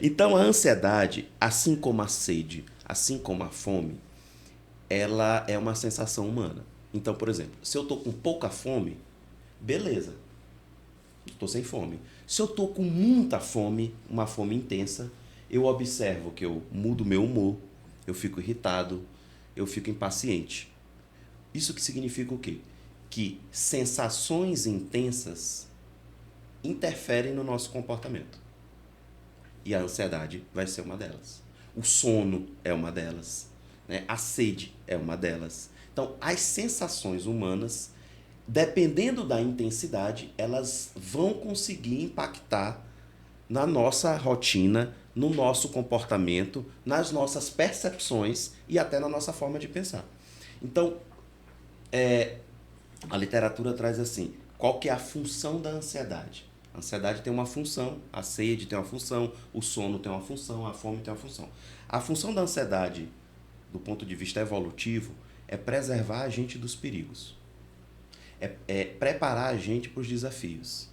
Então, a ansiedade, assim como a sede, assim como a fome, ela é uma sensação humana. Então, por exemplo, se eu tô com pouca fome, beleza. Estou sem fome. Se eu tô com muita fome, uma fome intensa, eu observo que eu mudo meu humor, eu fico irritado, eu fico impaciente. Isso que significa o quê? Que sensações intensas interferem no nosso comportamento. E a ansiedade vai ser uma delas. O sono é uma delas, né? A sede é uma delas. Então, as sensações humanas, dependendo da intensidade, elas vão conseguir impactar na nossa rotina, no nosso comportamento, nas nossas percepções e até na nossa forma de pensar. Então, a literatura traz assim, qual que é a função da ansiedade? A ansiedade tem uma função, a sede tem uma função, o sono tem uma função, a fome tem uma função. A função da ansiedade, do ponto de vista evolutivo, é preservar a gente dos perigos. É preparar a gente para os desafios.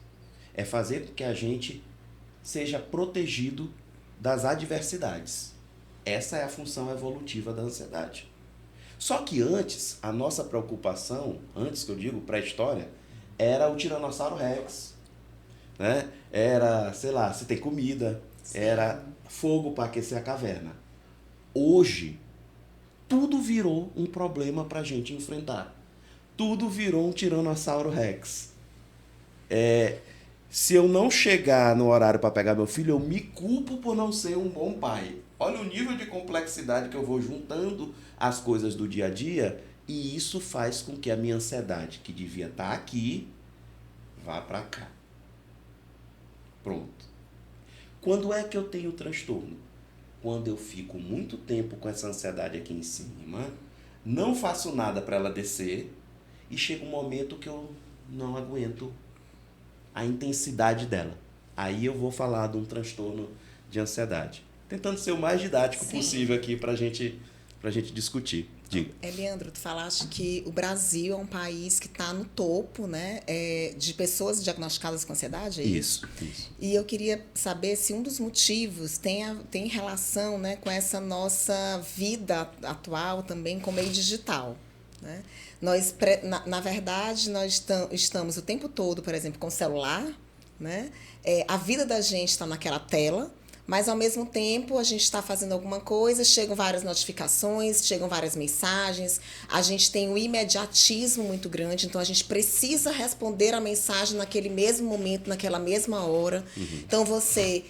É fazer com que a gente seja protegido das adversidades. Essa é a função evolutiva da ansiedade. Só que antes, a nossa preocupação, antes que eu digo pré-história, era o Tiranossauro Rex, né? Era, sei lá, se tem comida, sim, era fogo para aquecer a caverna. Hoje, tudo virou um problema para a gente enfrentar. Tudo virou um Tiranossauro Rex. Se eu não chegar no horário para pegar meu filho, eu me culpo por não ser um bom pai. Olha o nível de complexidade que eu vou juntando as coisas do dia a dia, e isso faz com que a minha ansiedade, que devia estar aqui, vá para cá. Pronto. Quando é que eu tenho transtorno? Quando eu fico muito tempo com essa ansiedade aqui em cima, não faço nada para ela descer, e chega um momento que eu não aguento a intensidade dela. Aí eu vou falar de um transtorno de ansiedade. Tentando ser o mais didático, sim, possível aqui pra gente discutir. Diga. Leandro, tu falaste que o Brasil é um país que está no topo, né, de pessoas diagnosticadas com ansiedade, é isso? Isso. E eu queria saber se um dos motivos tem relação, né, com essa nossa vida atual também com o meio digital, né? Nós, na verdade, nós estamos o tempo todo, por exemplo, com o celular, né? A vida da gente está naquela tela, mas, ao mesmo tempo, a gente está fazendo alguma coisa, chegam várias notificações, chegam várias mensagens, a gente tem um imediatismo muito grande, então a gente precisa responder a mensagem naquele mesmo momento, naquela mesma hora. Uhum. Então, você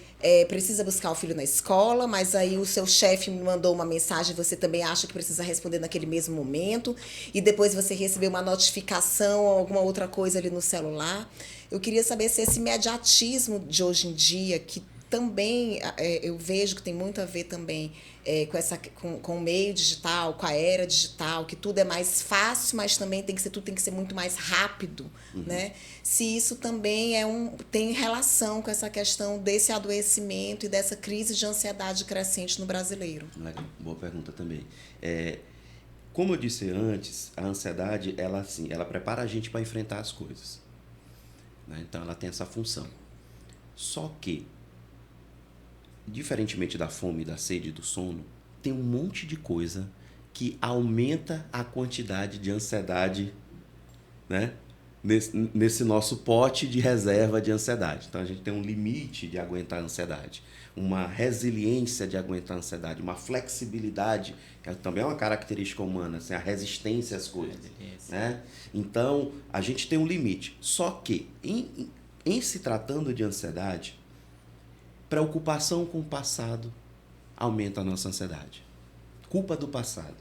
precisa buscar o filho na escola, mas aí o seu chefe me mandou uma mensagem, você também acha que precisa responder naquele mesmo momento, e depois você recebeu uma notificação ou alguma outra coisa ali no celular. Eu queria saber se esse imediatismo de hoje em dia, que também eu vejo que tem muito a ver também com o meio digital, com a era digital, que tudo é mais fácil, mas também tudo tem que ser muito mais rápido, uhum, né? Se isso também tem relação com essa questão desse adoecimento e dessa crise de ansiedade crescente no brasileiro. Legal, boa pergunta também. Como eu disse antes, a ansiedade, ela prepara a gente para enfrentar as coisas, né? Então, ela tem essa função. Só que, diferentemente da fome, da sede e do sono, tem um monte de coisa que aumenta a quantidade de ansiedade, né, nesse nosso pote de reserva de ansiedade. Então, a gente tem um limite de aguentar a ansiedade, uma resiliência de aguentar a ansiedade, uma flexibilidade, que também é uma característica humana, assim, a resistência às coisas. Né? Então, a gente tem um limite. Só que, em se tratando de ansiedade, preocupação com o passado aumenta a nossa ansiedade. Culpa do passado.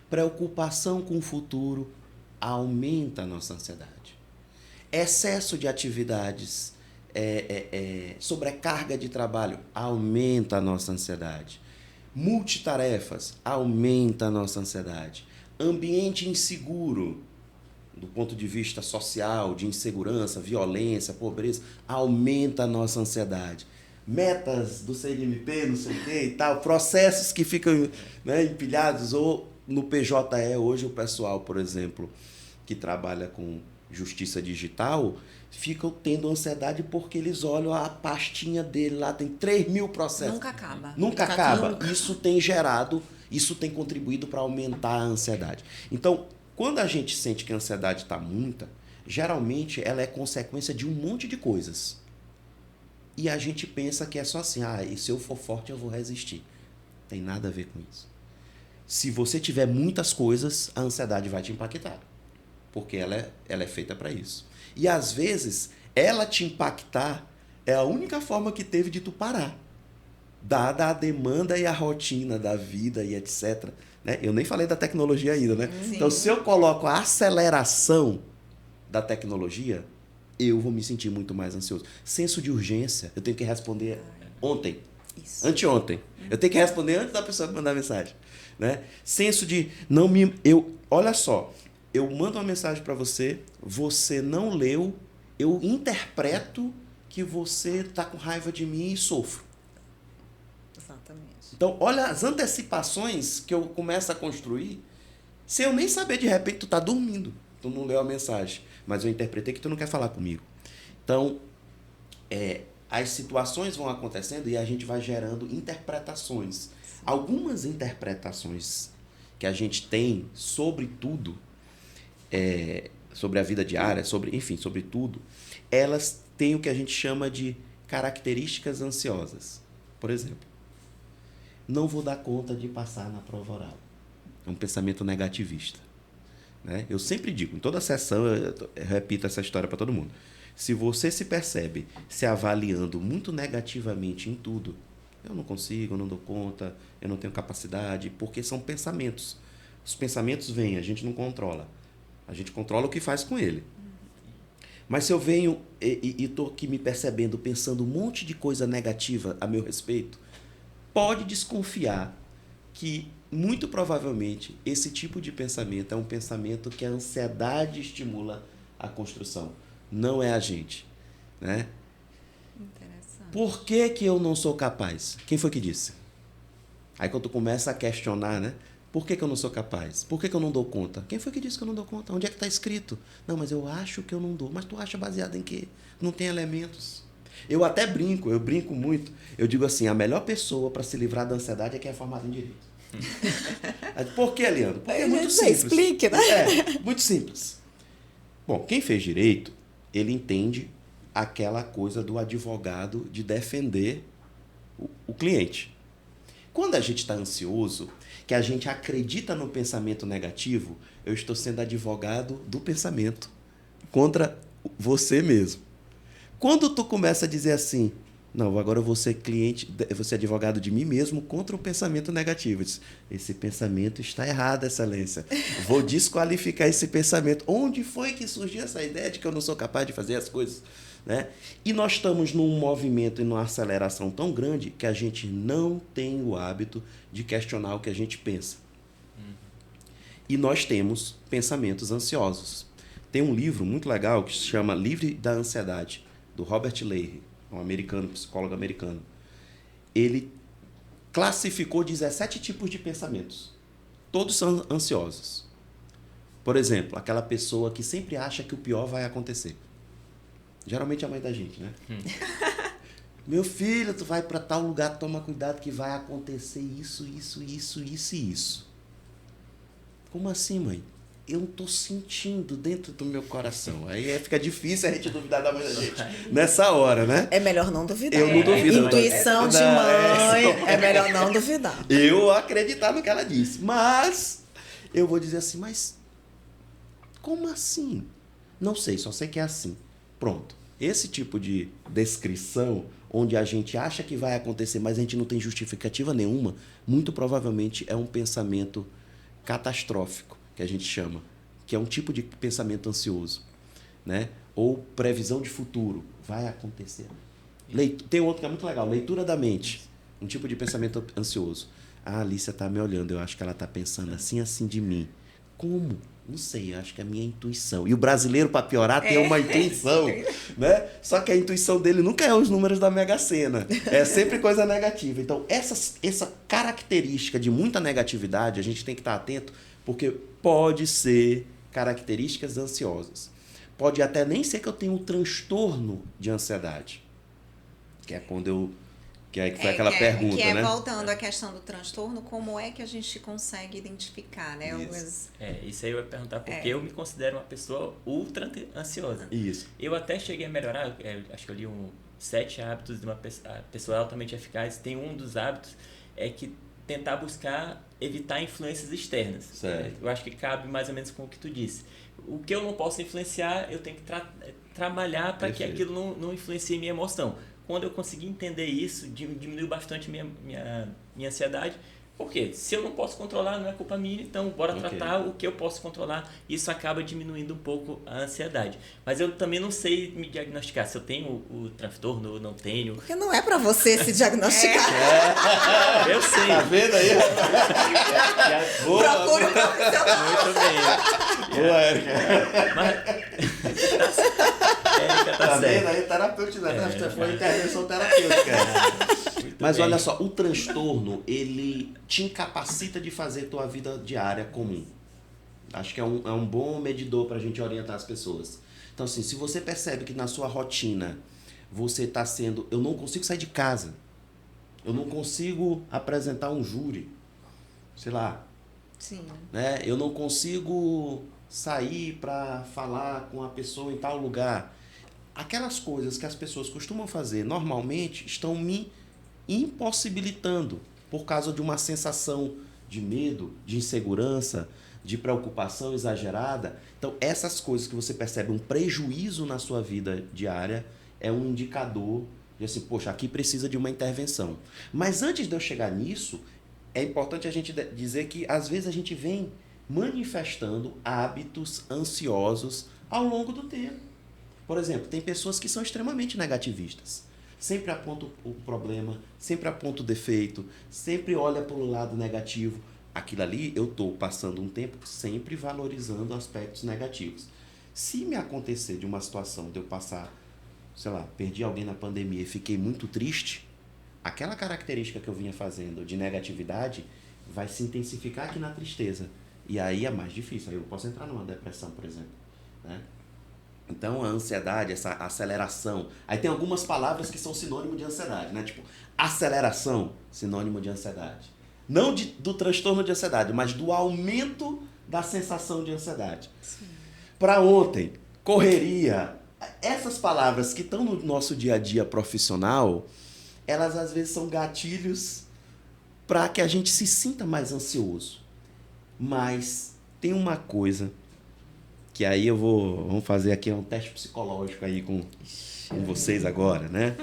Preocupação com o futuro aumenta a nossa ansiedade. Excesso de atividades, sobrecarga de trabalho aumenta a nossa ansiedade. Multitarefas aumenta a nossa ansiedade. Ambiente inseguro, do ponto de vista social, de insegurança, violência, pobreza, aumenta a nossa ansiedade. metas do CNMP, não sei o que e tal, processos que ficam, né, empilhados, ou no PJE hoje o pessoal, por exemplo, que trabalha com justiça digital, ficam tendo ansiedade porque eles olham a pastinha dele lá, tem 3.000 processos. Nunca acaba. Nunca acaba. Isso tem contribuído para aumentar a ansiedade. Então, quando a gente sente que a ansiedade está muita, geralmente ela é consequência de um monte de coisas. E a gente pensa que é só assim, e se eu for forte eu vou resistir. Tem nada a ver com isso. Se você tiver muitas coisas, a ansiedade vai te impactar. Porque ela é feita para isso. E às vezes, ela te impactar é a única forma que teve de tu parar. Dada a demanda e a rotina da vida e etc. Né? Eu nem falei da tecnologia ainda, né? Sim. Então, se eu coloco a aceleração da tecnologia, eu vou me sentir muito mais ansioso. Senso de urgência, eu tenho que responder ontem, Isso. anteontem. Eu tenho que responder antes da pessoa mandar mensagem. Né? Senso de olha só, eu mando uma mensagem para você, você não leu, eu interpreto que você está com raiva de mim e sofro. Exatamente. Então, olha as antecipações que eu começo a construir, sem eu nem saber, de repente, tu está dormindo, tu não leu a mensagem, mas eu interpretei que tu não quer falar comigo. Então, as situações vão acontecendo e a gente vai gerando interpretações. Algumas interpretações que a gente tem sobre tudo, sobre a vida diária, sobre tudo, elas têm o que a gente chama de características ansiosas. Por exemplo, não vou dar conta de passar na prova oral. É um pensamento negativista. Né? Eu sempre digo, em toda sessão, eu repito essa história para todo mundo. Se você se percebe se avaliando muito negativamente em tudo, eu não consigo, eu não dou conta, eu não tenho capacidade, porque são pensamentos. Os pensamentos vêm, a gente não controla. A gente controla o que faz com ele. Mas se eu venho e estou aqui me percebendo, pensando um monte de coisa negativa a meu respeito, pode desconfiar que, muito provavelmente, esse tipo de pensamento é um pensamento que a ansiedade estimula a construção. Não é a gente. Né? Interessante. Por que eu não sou capaz? Quem foi que disse? Aí quando tu começa a questionar, né? Por que eu não sou capaz? Por que eu não dou conta? Quem foi que disse que eu não dou conta? Onde é que está escrito? Não, mas eu acho que eu não dou. Mas tu acha baseado em quê? Não tem elementos. Eu até brinco, eu brinco muito. Eu digo assim, a melhor pessoa para se livrar da ansiedade é quem é formado em direito. Por que, Leandro? Porque é muito simples. Explique, né? Muito simples. Bom, quem fez direito, ele entende aquela coisa do advogado de defender o cliente. Quando a gente está ansioso, que a gente acredita no pensamento negativo, eu estou sendo advogado do pensamento contra você mesmo. Quando tu começa a dizer assim, não, agora eu vou ser cliente, eu vou ser advogado de mim mesmo contra o pensamento negativo. Esse pensamento está errado, excelência. Vou desqualificar esse pensamento. Onde foi que surgiu essa ideia de que eu não sou capaz de fazer as coisas? Né? E nós estamos num movimento e numa aceleração tão grande que a gente não tem o hábito de questionar o que a gente pensa. E nós temos pensamentos ansiosos. Tem um livro muito legal que se chama Livre da Ansiedade, do Robert Leahy, um americano, psicólogo americano. Ele classificou 17 tipos de pensamentos. Todos são ansiosos. Por exemplo, aquela pessoa que sempre acha que o pior vai acontecer. Geralmente é a mãe da gente, né? Meu filho, tu vai para tal lugar, toma cuidado que vai acontecer isso e isso. Como assim, mãe? Eu tô sentindo dentro do meu coração. Aí fica difícil a gente duvidar da mãe da gente nessa hora, né? É melhor não duvidar. Eu não duvido. Intuição de mãe, é melhor não duvidar. Eu acreditar no que ela disse. Mas eu vou dizer assim, mas como assim? Não sei, só sei que é assim. Pronto. Esse tipo de descrição, onde a gente acha que vai acontecer, mas a gente não tem justificativa nenhuma, muito provavelmente é um pensamento catastrófico, que a gente chama, que é um tipo de pensamento ansioso, né? Ou previsão de futuro, vai acontecer. Tem outro que é muito legal, leitura da mente, um tipo de pensamento ansioso. A Alicia está me olhando, eu acho que ela está pensando assim de mim. Como? Não sei, acho que é a minha intuição. E o brasileiro, para piorar, tem uma intuição, né? Só que a intuição dele nunca é os números da Mega Sena. É sempre coisa negativa. Então, essa característica de muita negatividade, a gente tem que estar atento, porque pode ser características ansiosas. Pode até nem ser que eu tenha um transtorno de ansiedade. Que é quando eu... Que foi aquela pergunta, que é, né? Voltando à questão do transtorno, como é que a gente consegue identificar, né? Isso aí eu ia perguntar, porque eu me considero uma pessoa ultra ansiosa. Isso. Eu até cheguei a melhorar, acho que eu li 7 hábitos de uma pessoa altamente eficaz. Tem um dos hábitos que tentar buscar evitar influências externas. Certo. Eu acho que cabe mais ou menos com o que tu disse. O que eu não posso influenciar, eu tenho que trabalhar para que aquilo não influencie minha emoção. Quando eu consegui entender isso, diminuiu bastante minha ansiedade. Por quê? Se eu não posso controlar, não é culpa minha, então bora tratar o que eu posso controlar. Isso acaba diminuindo um pouco a ansiedade. Mas eu também não sei me diagnosticar se eu tenho o transtorno ou não tenho. Porque não é para você se diagnosticar. Eu sei. Tá vendo aí? Procure um profissional. Muito bem. Boa, Érica. Érica Tá vendo certa. aí? Terapêutica, foi uma intervenção terapêutica. Mas olha só, o transtorno, ele te incapacita de fazer tua vida diária comum. Acho que é um bom medidor para a gente orientar as pessoas. Então, assim, se você percebe que na sua rotina você está sendo... Eu não consigo sair de casa. Eu não consigo apresentar um júri. Sei lá. Sim. Né? Eu não consigo sair para falar com a pessoa em tal lugar. Aquelas coisas que as pessoas costumam fazer normalmente estão me impossibilitando por causa de uma sensação de medo, de insegurança, de preocupação exagerada. Então, essas coisas que você percebe um prejuízo na sua vida diária é um indicador de assim, poxa, aqui precisa de uma intervenção. Mas antes de eu chegar nisso, é importante a gente dizer que às vezes a gente vem manifestando hábitos ansiosos ao longo do tempo. Por exemplo, tem pessoas que são extremamente negativistas. Sempre aponta o problema, sempre aponta o defeito, sempre olha para o lado negativo. Aquilo ali, eu estou passando um tempo sempre valorizando aspectos negativos. Se me acontecer de uma situação de eu passar, sei lá, perdi alguém na pandemia e fiquei muito triste, aquela característica que eu vinha fazendo de negatividade vai se intensificar aqui na tristeza. E aí é mais difícil. Aí eu posso entrar numa depressão, por exemplo, né? Então, a ansiedade, essa aceleração... Aí tem algumas palavras que são sinônimo de ansiedade, né? Tipo, aceleração, sinônimo de ansiedade. Não do transtorno de ansiedade, mas do aumento da sensação de ansiedade. Para ontem, correria. Essas palavras que estão no nosso dia a dia profissional, elas às vezes são gatilhos para que a gente se sinta mais ansioso. Mas tem uma coisa... que aí vamos fazer aqui um teste psicológico aí com vocês agora, né?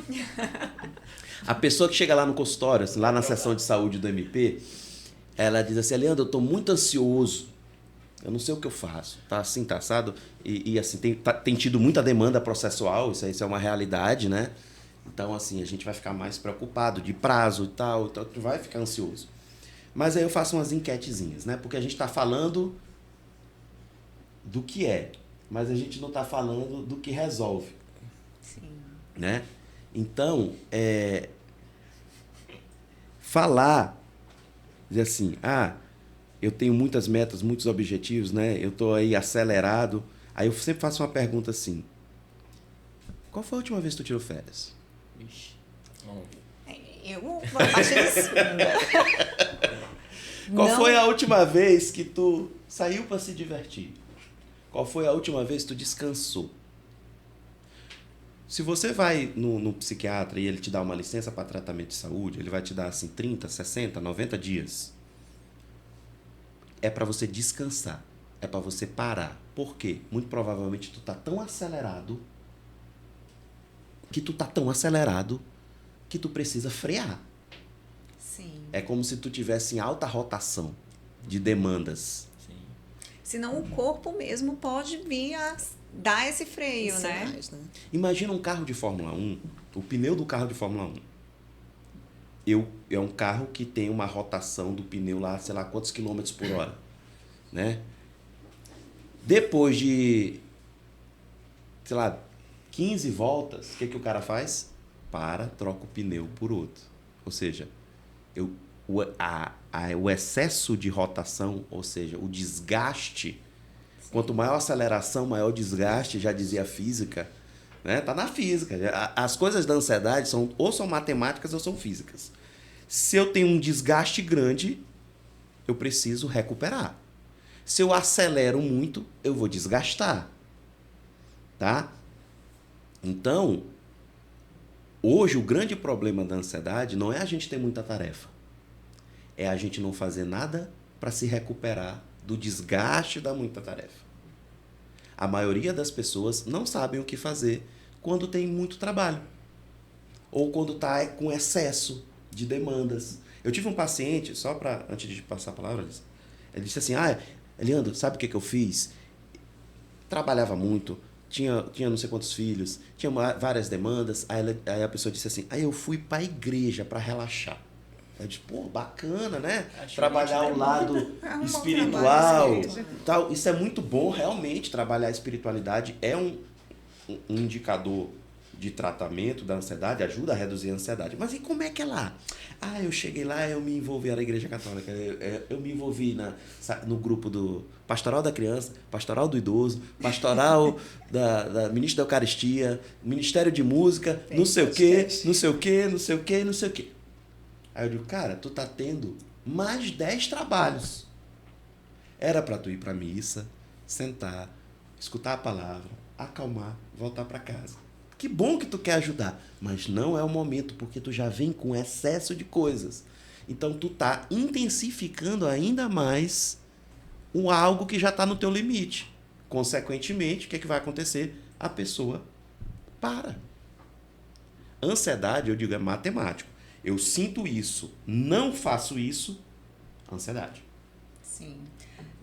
A pessoa que chega lá no consultório, assim, lá na sessão de saúde do MP, ela diz assim, Leandro, eu estou muito ansioso, eu não sei o que eu faço, tá assim, tá assado? E assim, tem tido muita demanda processual, isso é uma realidade, né? Então, assim, a gente vai ficar mais preocupado de prazo e tal, então tu vai ficar ansioso. Mas aí eu faço umas enquetezinhas, né? Porque a gente está falando... do que é, mas a gente não está falando do que resolve. Sim. Né? Então, falar, dizer assim, eu tenho muitas metas, muitos objetivos, né? Eu estou aí acelerado. Aí eu sempre faço uma pergunta assim, qual foi a última vez que tu tirou férias? Ixi. Eu achei isso. Qual foi a última vez que tu saiu para se divertir? Qual foi a última vez que tu descansou? Se você vai no psiquiatra e ele te dá uma licença para tratamento de saúde, ele vai te dar assim 30, 60, 90 dias. É para você descansar. É para você parar. Por quê? Muito provavelmente tu tá tão acelerado que tu precisa frear. Sim. É como se tu tivesse em alta rotação de demandas. Senão o corpo mesmo pode vir a dar esse freio, né? Sinais, né? Imagina um carro de Fórmula 1, o pneu do carro de Fórmula 1. É um carro que tem uma rotação do pneu lá, sei lá quantos quilômetros por hora, né? Depois de, sei lá, 15 voltas, o que o cara faz? Troca o pneu por outro. Ou seja, o excesso de rotação, ou seja, o desgaste, quanto maior a aceleração, maior o desgaste, já dizia a física, né? Tá na física. As coisas da ansiedade ou são matemáticas ou são físicas. Se eu tenho um desgaste grande, eu preciso recuperar. Se eu acelero muito, eu vou desgastar. Tá? Então, hoje o grande problema da ansiedade não é a gente ter muita tarefa. É a gente não fazer nada para se recuperar do desgaste da muita tarefa. A maioria das pessoas não sabem o que fazer quando tem muito trabalho. Ou quando está com excesso de demandas. Eu tive um paciente, só para, antes de passar a palavra, ele disse assim, Leandro, sabe o que eu fiz? Trabalhava muito, tinha não sei quantos filhos, tinha várias demandas, aí a pessoa disse assim, eu fui para a igreja para relaxar. Eu disse, pô, bacana, né? Trabalhar o lado espiritual, tal. Isso é muito bom, realmente. Trabalhar a espiritualidade é um indicador de tratamento da ansiedade, ajuda a reduzir a ansiedade. Mas e como é que é lá? Eu cheguei lá, eu me envolvi na Igreja Católica, eu me envolvi no grupo do Pastoral da Criança, Pastoral do Idoso, Pastoral da Ministro da Eucaristia, Ministério de Música, não sei o quê. Aí eu digo, cara, tu tá tendo mais 10 trabalhos. Era para tu ir para missa, sentar, escutar a palavra, acalmar, voltar para casa. Que bom que tu quer ajudar, mas não é o momento, porque tu já vem com excesso de coisas. Então tu tá intensificando ainda mais algo que já está no teu limite. Consequentemente, o que é que vai acontecer? A pessoa para. Ansiedade, eu digo, é matemático. Eu sinto isso, não faço isso, ansiedade. Sim.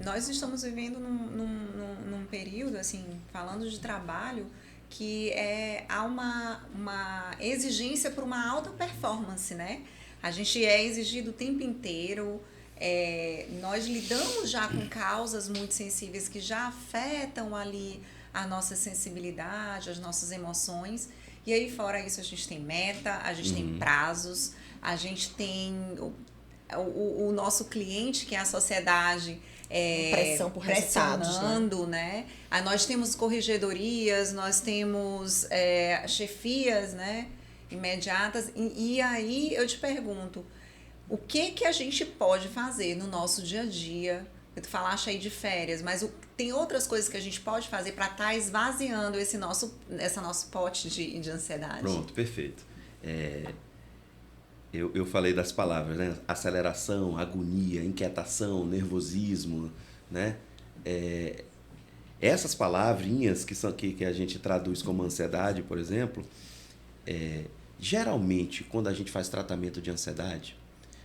Nós estamos vivendo num período, assim, falando de trabalho, que há uma exigência por uma alta performance, né? A gente é exigido o tempo inteiro, nós lidamos já com causas muito sensíveis que já afetam ali a nossa sensibilidade, as nossas emoções. E aí, fora isso, a gente tem meta, a gente tem prazos, a gente tem o nosso cliente, que é a sociedade, pressão por resultados, né? Aí nós temos corregedorias, nós temos chefias, né, imediatas. E aí eu te pergunto, o que a gente pode fazer no nosso dia a dia? Tu falaste aí de férias, mas tem outras coisas que a gente pode fazer para estar esvaziando esse nosso pote de ansiedade? Pronto, perfeito. Eu falei das palavras, né? Aceleração, agonia, inquietação, nervosismo, né? Essas palavrinhas que a gente traduz como ansiedade, por exemplo, geralmente, quando a gente faz tratamento de ansiedade,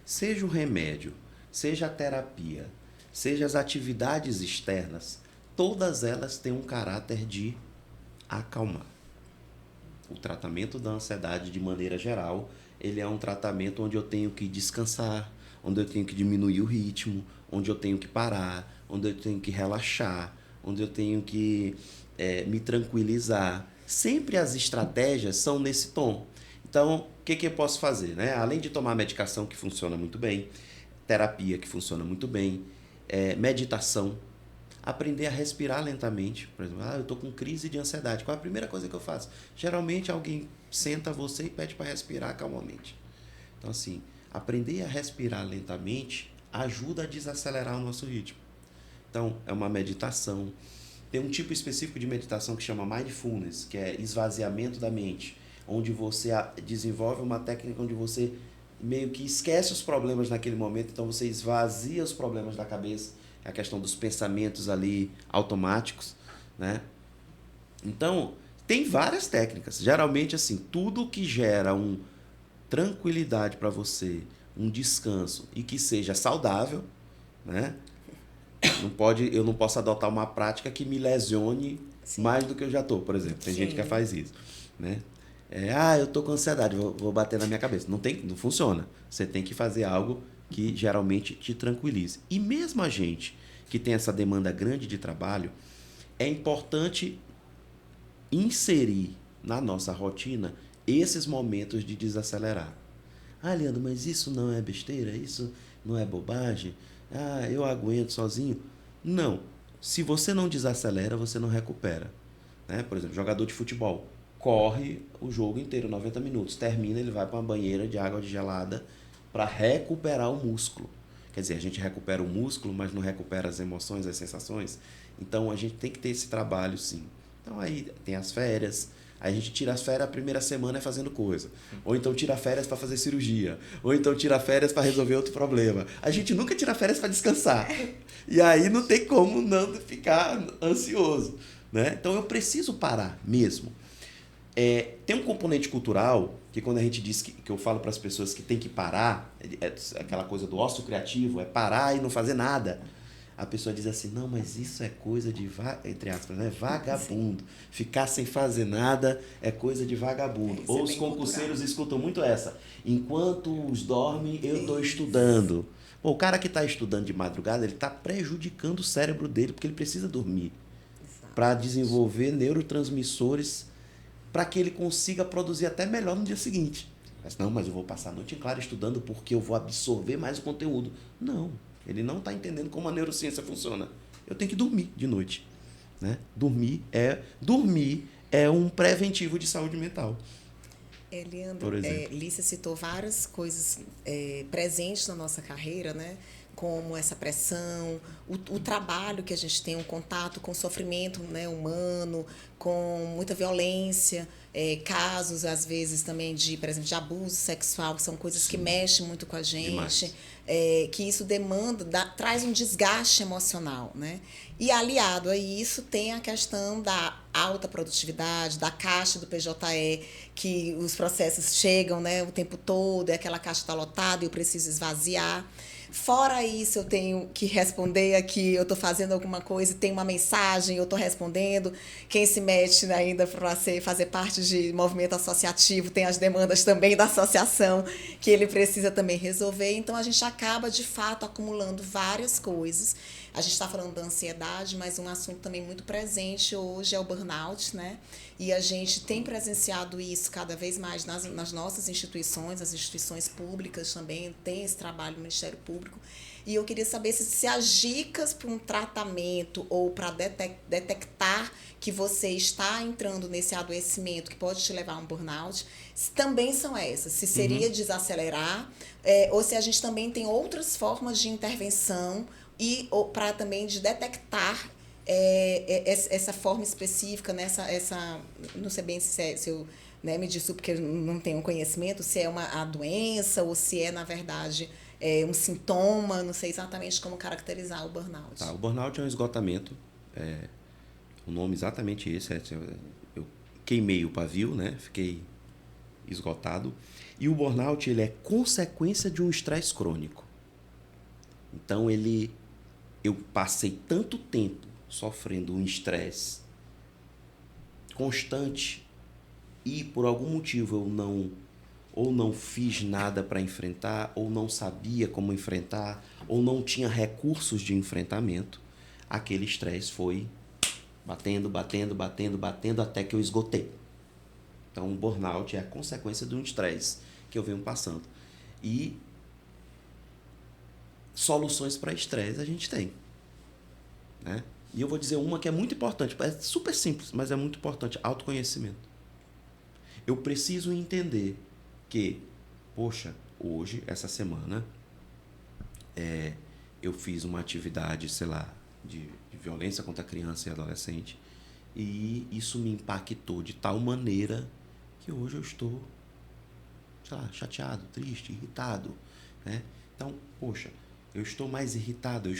seja o remédio, seja a terapia, seja as atividades externas, todas elas têm um caráter de acalmar. O tratamento da ansiedade, de maneira geral, ele é um tratamento onde eu tenho que descansar, onde eu tenho que diminuir o ritmo, onde eu tenho que parar, onde eu tenho que relaxar, onde eu tenho que me tranquilizar. Sempre as estratégias são nesse tom. Então, o que eu posso fazer, né? Além de tomar medicação, que funciona muito bem, terapia, que funciona muito bem, meditação, aprender a respirar lentamente. Por exemplo, eu estou com crise de ansiedade. Qual é a primeira coisa que eu faço? Geralmente alguém senta você e pede para respirar calmamente. Então, assim, aprender a respirar lentamente ajuda a desacelerar o nosso ritmo. Então, é uma meditação. Tem um tipo específico de meditação que chama mindfulness, que é esvaziamento da mente, onde você desenvolve uma técnica onde você meio que esquece os problemas naquele momento, então você esvazia os problemas da cabeça, a questão dos pensamentos ali automáticos, né? Então, tem várias técnicas. Geralmente, assim, tudo que gera tranquilidade para você, um descanso e que seja saudável, né? Eu não posso adotar uma prática que me lesione mais do que eu já estou, por exemplo. Tem gente que faz isso, né? Eu estou com ansiedade, vou bater na minha cabeça. Não funciona. Você tem que fazer algo que geralmente te tranquilize. E mesmo a gente que tem essa demanda grande de trabalho, é importante inserir na nossa rotina esses momentos de desacelerar. Ah, Leandro, mas isso não é besteira? Isso não é bobagem? Ah, eu aguento sozinho? Não. Se você não desacelera, você não recupera. Né? Por exemplo, jogador de futebol corre o jogo inteiro, 90 minutos. Termina, ele vai para uma banheira de água gelada para recuperar o músculo. Quer dizer, a gente recupera o músculo, mas não recupera as emoções, as sensações. Então, a gente tem que ter esse trabalho, sim. Então, aí tem as férias. Aí a gente tira as férias, a primeira semana é fazendo coisa. Ou então tira férias para fazer cirurgia. Ou então tira férias para resolver outro problema. A gente nunca tira férias para descansar. E aí não tem como não ficar ansioso. Né? Então, eu preciso parar mesmo. Tem um componente cultural que quando a gente diz que eu falo para as pessoas que tem que parar, aquela coisa do ócio criativo, é parar e não fazer nada. A pessoa diz assim, não, mas isso é coisa de, entre aspas, né? Vagabundo. Ficar sem fazer nada é coisa de vagabundo. Ou os concurseiros escutam muito essa. Enquanto uns dormem, eu estou estudando. Bom, o cara que está estudando de madrugada, ele está prejudicando o cérebro dele, porque ele precisa dormir. Para desenvolver neurotransmissores para que ele consiga produzir até melhor no dia seguinte. Mas não, mas eu vou passar a noite em claro estudando porque eu vou absorver mais o conteúdo. Não, ele não está entendendo como a neurociência funciona. Eu tenho que dormir de noite. Né? Dormir é um preventivo de saúde mental. Leandro, Lícia citou várias coisas presentes na nossa carreira, né? Como essa pressão, o trabalho que a gente tem, um contato com o sofrimento, né, humano, com muita violência, casos, às vezes, também de, por exemplo, de abuso sexual, que são coisas que mexem muito com a gente, que isso traz um desgaste emocional, né? E aliado a isso tem a questão da alta produtividade, da caixa do PJE, que os processos chegam, né, o tempo todo, e aquela caixa está lotada e eu preciso esvaziar. Fora isso, eu tenho que responder aqui, eu estou fazendo alguma coisa e tem uma mensagem, eu estou respondendo. Quem se mete ainda para fazer parte de movimento associativo tem as demandas também da associação que ele precisa também resolver. Então, a gente acaba, de fato, acumulando várias coisas. A gente está falando da ansiedade, mas um assunto também muito presente hoje é o burnout, né? E a gente tem presenciado isso cada vez mais nas nossas instituições, as instituições públicas também tem esse trabalho no Ministério Público. E eu queria saber se as dicas para um tratamento ou para detectar que você está entrando nesse adoecimento que pode te levar a um burnout, também são essas. Se seria desacelerar, ou se a gente também tem outras formas de intervenção e para também de detectar essa forma específica, né? Não sei bem se eu, né, me desculpe porque eu não tenho conhecimento, se é a doença ou se é, na verdade, um sintoma, não sei exatamente como caracterizar o burnout. Tá, o burnout é um esgotamento, o nome exatamente esse, eu queimei o pavio, né? Fiquei esgotado, e o burnout ele é consequência de um estresse crônico. Então, eu passei tanto tempo sofrendo um estresse constante e por algum motivo eu não fiz nada para enfrentar, ou não sabia como enfrentar, ou não tinha recursos de enfrentamento, aquele estresse foi batendo até que eu esgotei. Então, o burnout é a consequência de um estresse que eu venho passando. E soluções para estresse a gente tem, né? E eu vou dizer uma que é muito importante, é super simples, mas é muito importante, autoconhecimento. Eu preciso entender que, poxa, hoje, essa semana, eu fiz uma atividade, sei lá, de violência contra criança e adolescente, e isso me impactou de tal maneira que hoje eu estou, sei lá, chateado, triste, irritado, né? Então, poxa, eu estou mais irritado,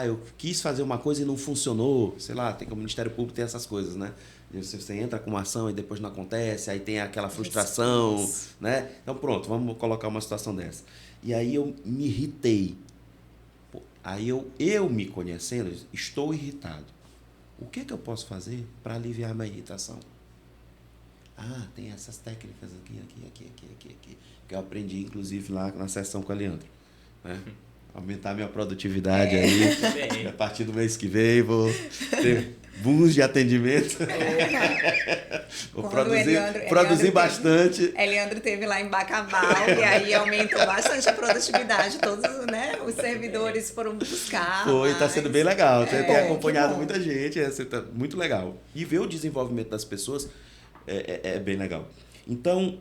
eu quis fazer uma coisa e não funcionou, sei lá, tem que o Ministério Público tem essas coisas, né? Você entra com uma ação e depois não acontece, aí tem aquela frustração, né? Então pronto, vamos colocar uma situação dessa. E aí eu me irritei. Aí eu me conhecendo, estou irritado. O que eu posso fazer para aliviar minha irritação? Tem essas técnicas aqui, que eu aprendi inclusive lá na sessão com a Leandro, né? Aumentar minha produtividade aí. A partir do mês que vem vou booms de atendimento. Vou produzir bastante. Eliandro teve lá em Bacabal e aí aumentou bastante a produtividade. Todos, né, os servidores foram buscar. Está sendo bem legal. Tem acompanhado bom. muita gente, tá muito legal. E ver o desenvolvimento das pessoas é bem legal. Então,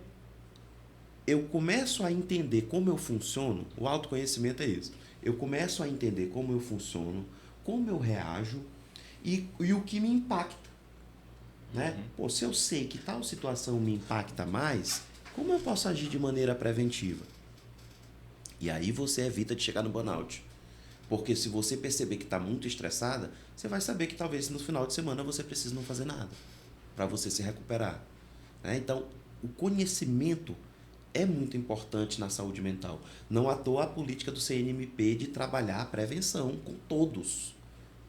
eu começo a entender como eu funciono. O autoconhecimento é isso. Eu começo a entender como eu funciono, como eu reajo e o que me impacta. Né? Pô, se eu sei que tal situação me impacta mais, como eu posso agir de maneira preventiva? E aí você evita de chegar no burnout. Porque se você perceber que está muito estressada, você vai saber que talvez no final de semana você precise não fazer nada para você se recuperar. Né? Então, o conhecimento é muito importante na saúde mental. Não à toa a política do CNMP de trabalhar a prevenção com todos.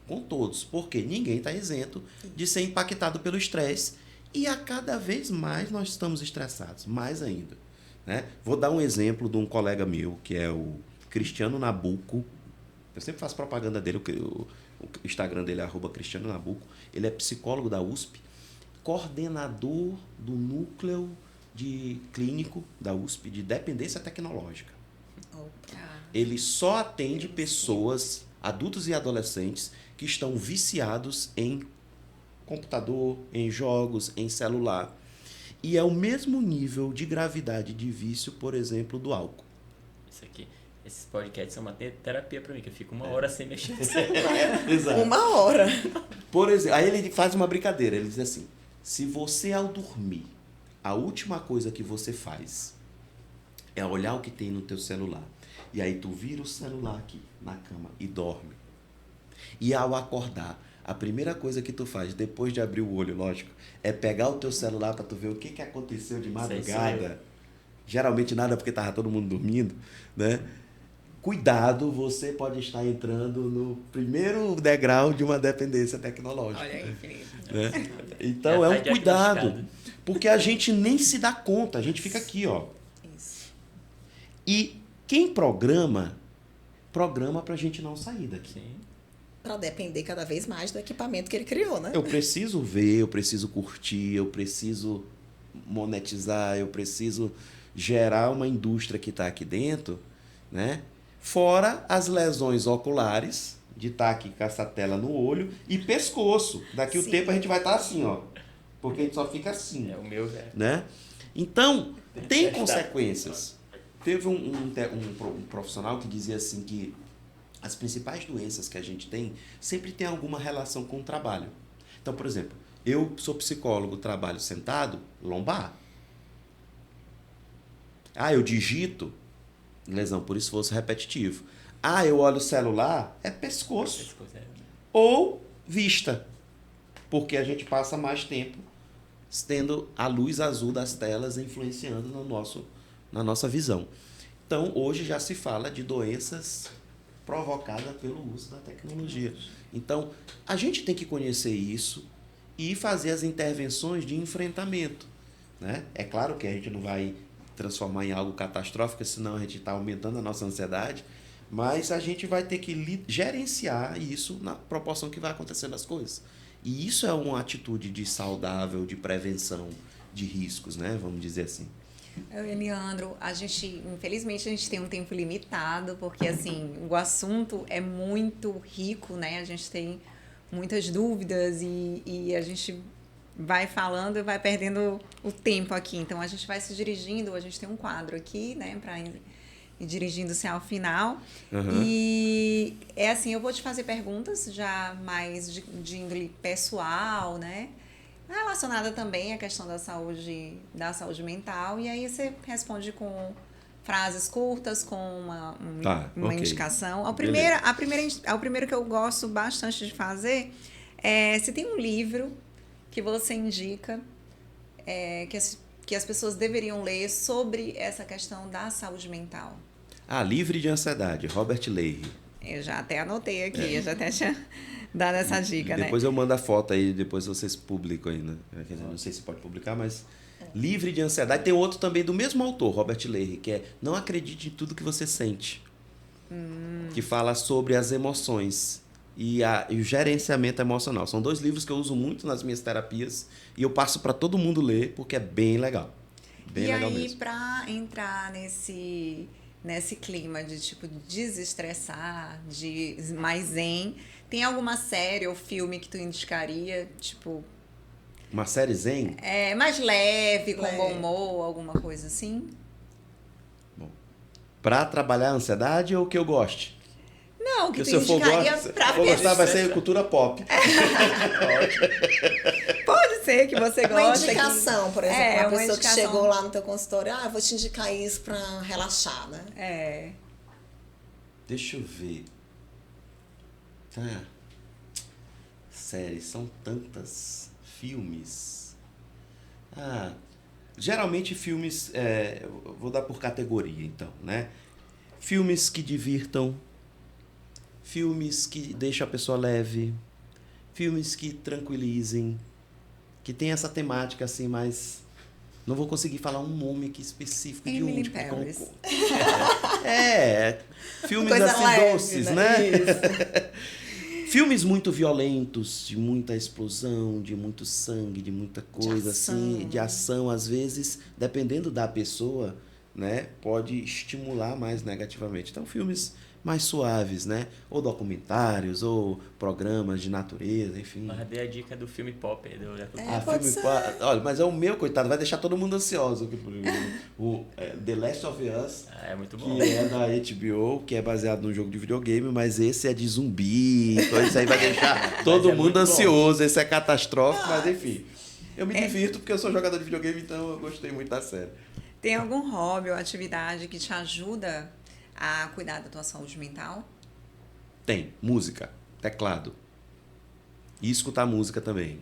Com todos. Porque ninguém está isento de ser impactado pelo estresse. E a cada vez mais nós estamos estressados. Mais ainda. Né? Vou dar um exemplo de um colega meu, que é o Cristiano Nabuco. Eu sempre faço propaganda dele. O Instagram dele é @CristianoNabuco. Ele é psicólogo da USP. Coordenador do núcleo clínico da USP de dependência tecnológica. Ele só atende pessoas, adultos e adolescentes, que estão viciados em computador, em jogos, em celular. E é o mesmo nível de gravidade de vício, por exemplo, do álcool. Isso aqui, esses podcasts são uma terapia para mim, que eu fico 1 hora sem mexer no celular. Exato. 1 hora. Por exemplo, aí ele faz uma brincadeira, ele diz assim: se você ao dormir, a última coisa que você faz é olhar o que tem no teu celular, e aí tu vira o celular aqui na cama e dorme, e ao acordar, a primeira coisa que tu faz, depois de abrir o olho, lógico, é pegar o teu celular para tu ver o que aconteceu de madrugada. Geralmente nada, porque tava todo mundo dormindo, né? Cuidado, você pode estar entrando no primeiro degrau de uma dependência tecnológica. Olha aí, Felipe. Né? Então é um cuidado, porque a gente nem se dá conta, a gente fica aqui, ó. Isso. E quem programa pra gente não sair daqui. Sim. Para depender cada vez mais do equipamento que ele criou, né? Eu preciso ver, eu preciso curtir, eu preciso monetizar, eu preciso gerar uma indústria que está aqui dentro, né? Fora as lesões oculares, de estar aqui com essa tela no olho, e pescoço. Daqui o tempo a gente vai estar assim, ó. Porque a gente só fica assim. É o meu, né? Então, tem consequências. Teve um profissional que dizia assim que as principais doenças que a gente tem sempre tem alguma relação com o trabalho. Então, por exemplo, eu sou psicólogo, trabalho sentado, lombar. Eu digito, lesão por esforço repetitivo. Eu olho o celular, é pescoço. Ou vista, porque a gente passa mais tempo tendo a luz azul das telas influenciando na nossa visão. Então, hoje já se fala de doenças provocadas pelo uso da tecnologia. Então, a gente tem que conhecer isso e fazer as intervenções de enfrentamento. Né? É claro que a gente não vai transformar em algo catastrófico, senão a gente está aumentando a nossa ansiedade, mas a gente vai ter que gerenciar isso na proporção que vai acontecendo as coisas. E isso é uma atitude de saudável, de prevenção de riscos, né? Vamos dizer assim. Eliandro, infelizmente a gente tem um tempo limitado, porque assim, o assunto é muito rico, né? A gente tem muitas dúvidas e a gente vai falando e vai perdendo o tempo aqui. Então a gente vai se dirigindo, a gente tem um quadro aqui, né, para ir dirigindo-se ao final. Uhum. E é assim, eu vou te fazer perguntas já mais de índole pessoal, né? Relacionada também à questão da saúde mental, e aí você responde com frases curtas, com uma okay. indicação. O primeiro que eu gosto bastante de fazer é se tem um livro que você indica que as pessoas deveriam ler sobre essa questão da saúde mental. Livre de Ansiedade, Robert Leahy. Eu já até anotei aqui, eu já até tinha dado essa dica, né? Depois eu mando a foto aí, depois vocês publicam aí, né? Não sei se pode publicar, mas... Livre de Ansiedade. Tem outro também do mesmo autor, Robert Leahy, que é Não Acredite em Tudo que Você Sente. Que fala sobre as emoções. e o gerenciamento emocional. São 2 livros que eu uso muito nas minhas terapias e eu passo para todo mundo ler porque é bem legal. Bem legal aí, mesmo. para entrar nesse clima de tipo desestressar, de mais zen, tem alguma série ou filme que tu indicaria, tipo, Uma série zen? mais leve, com Leve. bom humor, alguma coisa assim? Para trabalhar a ansiedade ou que eu goste? Não, que Porque tu se eu for indicaria pra vou gostar, vai pessoa. ser cultura pop. Pode ser que você Uma goste. indicação, por exemplo, É, uma uma pessoa indicação. que chegou lá no teu consultório, eu vou te indicar isso pra relaxar, né? É. Deixa eu ver. Tá. Séries, são tantas. Filmes. Geralmente filmes, eu vou dar por categoria então, né? Filmes que divirtam, filmes que deixam a pessoa leve, filmes que tranquilizem, que tem essa temática assim, mas não vou conseguir falar um nome aqui específico de Emily um. Tipo, Paris. Filmes Coisa assim leve, doces, né? né? Filmes muito violentos, de muita explosão, de muito sangue, de muita coisa assim, de ação, às vezes, dependendo da pessoa, né, pode estimular mais negativamente. Então, filmes mais suaves, né? Ou documentários, ou programas de natureza, enfim. Mas dei a dica do filme pop aí, Pode ser. Olha, mas é o meu, coitado, vai deixar todo mundo ansioso. The Last of Us, é muito bom. que é da HBO, que é baseado num jogo de videogame, mas esse é de zumbi, então isso aí vai deixar todo é mundo muito ansioso, esse é catastrófico, mas enfim. Eu me divirto porque eu sou jogador de videogame, então eu gostei muito da série. Tem algum hobby ou atividade que te ajuda a cuidar da tua saúde mental? Tem música, teclado. E escutar música também.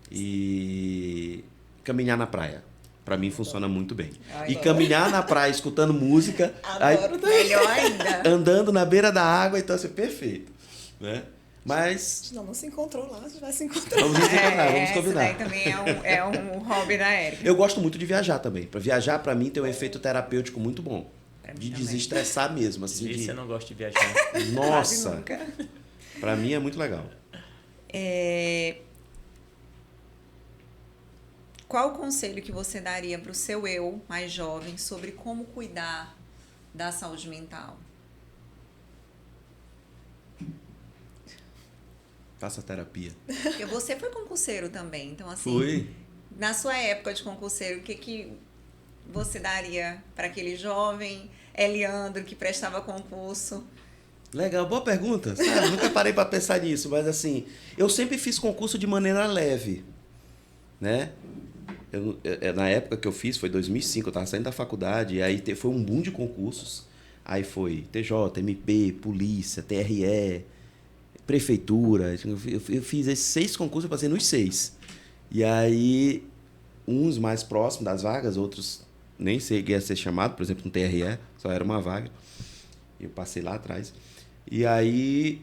E caminhar na praia. Pra mim funciona muito bem. Ai, E caminhar na praia escutando música, aí, Adoro também. Melhor ainda. andando na beira da água, então assim, perfeito. Né? Mas Não se encontrou lá, a gente vai se encontrar. vamos nos encontrar, vamos Esse combinar. daí também é um hobby da Érica. Eu gosto muito de viajar também. Para viajar, pra mim, tem um efeito terapêutico muito bom. Pra mim De também. desestressar mesmo. Assim, Se de... você não gosta de viajar, Quase Nossa, nunca. pra mim é muito legal. Qual o conselho que você daria para o seu eu mais jovem sobre como cuidar da saúde mental? Faça terapia. Porque você foi concurseiro também, então assim, Fui. na sua época de concurseiro, o que você daria para aquele jovem Eliandro que prestava concurso? Legal, boa pergunta. Sabe, nunca parei para pensar nisso, mas assim, eu sempre fiz concurso de maneira leve, né? Na época que eu fiz, foi 2005, eu estava saindo da faculdade, e aí foi um boom de concursos. Aí foi TJ, MP, Polícia, TRE, Prefeitura. Eu fiz esses 6 concursos, eu passei nos 6. E aí, uns mais próximos das vagas, outros nem sei que ia ser chamado, por exemplo, no TRE, só era uma vaga. Eu passei lá atrás. E aí...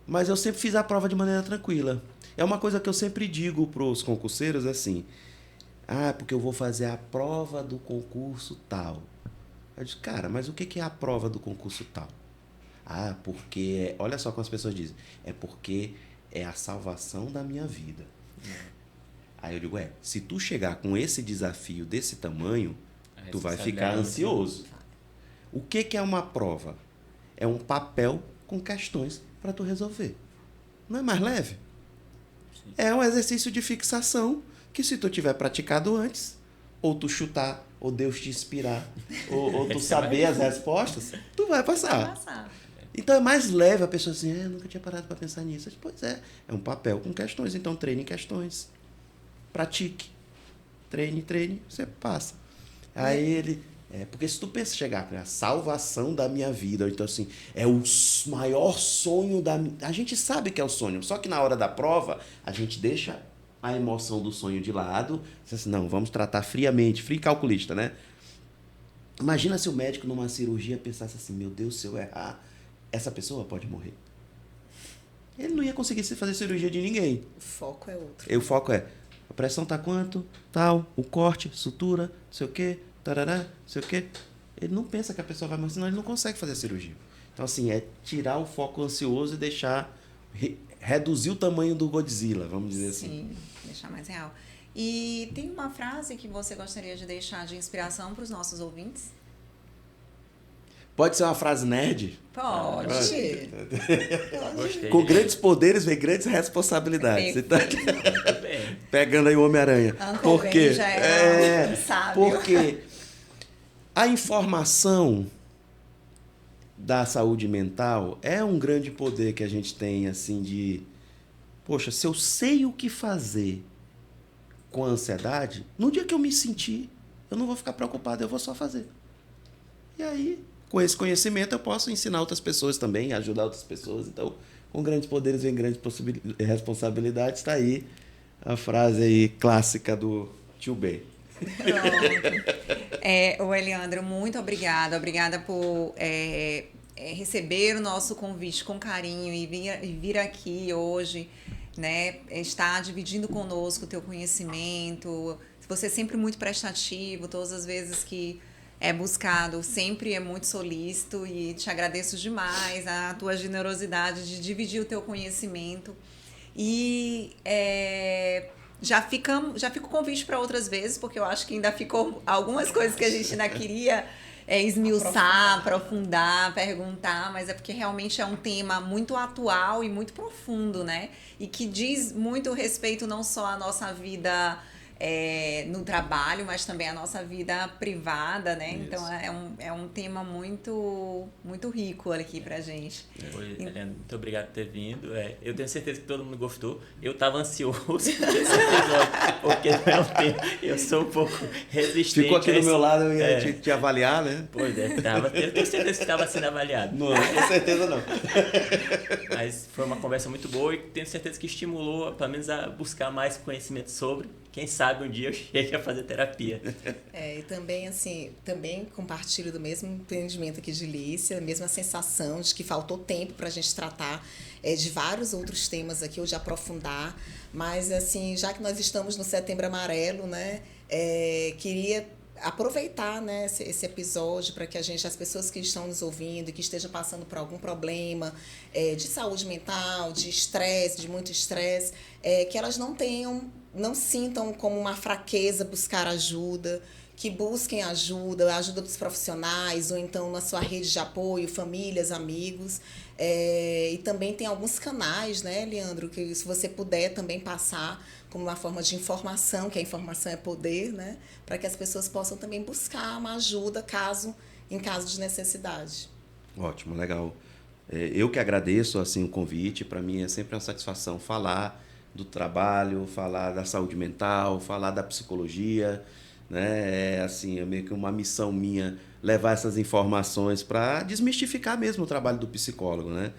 Mas eu sempre fiz a prova de maneira tranquila. É uma coisa que eu sempre digo para os concurseiros, assim... porque eu vou fazer a prova do concurso tal. Eu disse, cara, mas o que é a prova do concurso tal? Porque... Olha só como as pessoas dizem. É porque é a salvação da minha vida. Aí eu digo, se tu chegar com esse desafio desse tamanho, tu vai ficar ansioso. O que é uma prova? É um papel com questões para tu resolver. Não é mais leve? Sim. É um exercício de fixação que se tu tiver praticado antes, ou tu chutar, ou Deus te inspirar, ou tu saber as respostas, tu vai passar. Vai passar. Então é mais leve a pessoa assim, eu nunca tinha parado para pensar nisso. Eu digo, pois é um papel com questões, então treine questões. Pratique. Treine, você passa. Aí ele... porque se tu pensa chegar com a salvação da minha vida, ou então assim, é o maior sonho da minha... A gente sabe que é o sonho, só que na hora da prova, a gente deixa a emoção do sonho de lado. Assim, não, vamos tratar friamente, frio calculista, né? Imagina se o médico numa cirurgia pensasse assim, meu Deus, se eu errar, essa pessoa pode morrer. Ele não ia conseguir fazer cirurgia de ninguém. O foco é outro. E o foco é, a pressão tá quanto? Tal, o corte, sutura, não sei o quê, tarará, não sei o quê. Ele não pensa que a pessoa vai morrer, senão ele não consegue fazer a cirurgia. Então, assim, é tirar o foco ansioso e deixar reduzir o tamanho do Godzilla, vamos dizer assim. Sim, deixar mais real. E tem uma frase que você gostaria de deixar de inspiração para os nossos ouvintes? Pode ser uma frase nerd? Pode. Gostei. Com grandes poderes vem grandes responsabilidades. Você tá Muito bem. pegando aí o Homem-Aranha. Uncle Por quê? Ben já era um sábio. Porque a informação da saúde mental é um grande poder que a gente tem, assim, de... Poxa, se eu sei o que fazer com a ansiedade, no dia que eu me sentir, eu não vou ficar preocupado, eu vou só fazer. E aí, com esse conhecimento, eu posso ensinar outras pessoas também, ajudar outras pessoas. Então, com grandes poderes vem grandes responsabilidades. Está aí a frase aí clássica do Tio Ben. Pronto. O Eliandro, muito obrigada. Obrigada por receber o nosso convite com carinho e vir aqui hoje, né? Estar dividindo conosco o teu conhecimento. Você é sempre muito prestativo, todas as vezes que é buscado, sempre é muito solícito, e te agradeço demais a tua generosidade de dividir o teu conhecimento. E já fica o convite para outras vezes, porque eu acho que ainda ficou algumas coisas que a gente ainda queria esmiuçar, aprofundar, perguntar, mas é porque realmente é um tema muito atual e muito profundo, né? E que diz muito respeito não só à nossa vida no trabalho, mas também a nossa vida privada, né? Isso. Então é um tema muito, muito rico aqui pra gente. Muito obrigado por ter vindo. Eu tenho certeza que todo mundo gostou. Eu estava ansioso por esse episódio, porque não é um tema. Eu sou um pouco resistente. Ficou aqui do meu lado, eu ia te avaliar, né? Pois é, eu tenho certeza que estava sendo avaliado. Não, com certeza não. Mas foi uma conversa muito boa e tenho certeza que estimulou, pelo menos, a buscar mais conhecimento sobre. Quem sabe um dia eu chegue a fazer terapia. E também, assim, também compartilho do mesmo entendimento aqui de Lícia, a mesma sensação de que faltou tempo para a gente tratar de vários outros temas aqui, ou de aprofundar. Mas, assim, já que nós estamos no Setembro Amarelo, né, queria aproveitar, né, esse episódio para que as pessoas que estão nos ouvindo e que estejam passando por algum problema de saúde mental, de estresse, de muito estresse, que elas não sintam como uma fraqueza buscar ajuda, que busquem ajuda dos profissionais, ou então na sua rede de apoio, famílias, amigos. E também tem alguns canais, né, Leandro, que se você puder também passar como uma forma de informação, que a informação é poder, né, para que as pessoas possam também buscar uma ajuda em caso de necessidade. Ótimo, legal. Eu que agradeço assim, o convite. Para mim é sempre uma satisfação falar do trabalho, falar da saúde mental, falar da psicologia, né? É meio que uma missão minha levar essas informações para desmistificar mesmo o trabalho do psicólogo, né?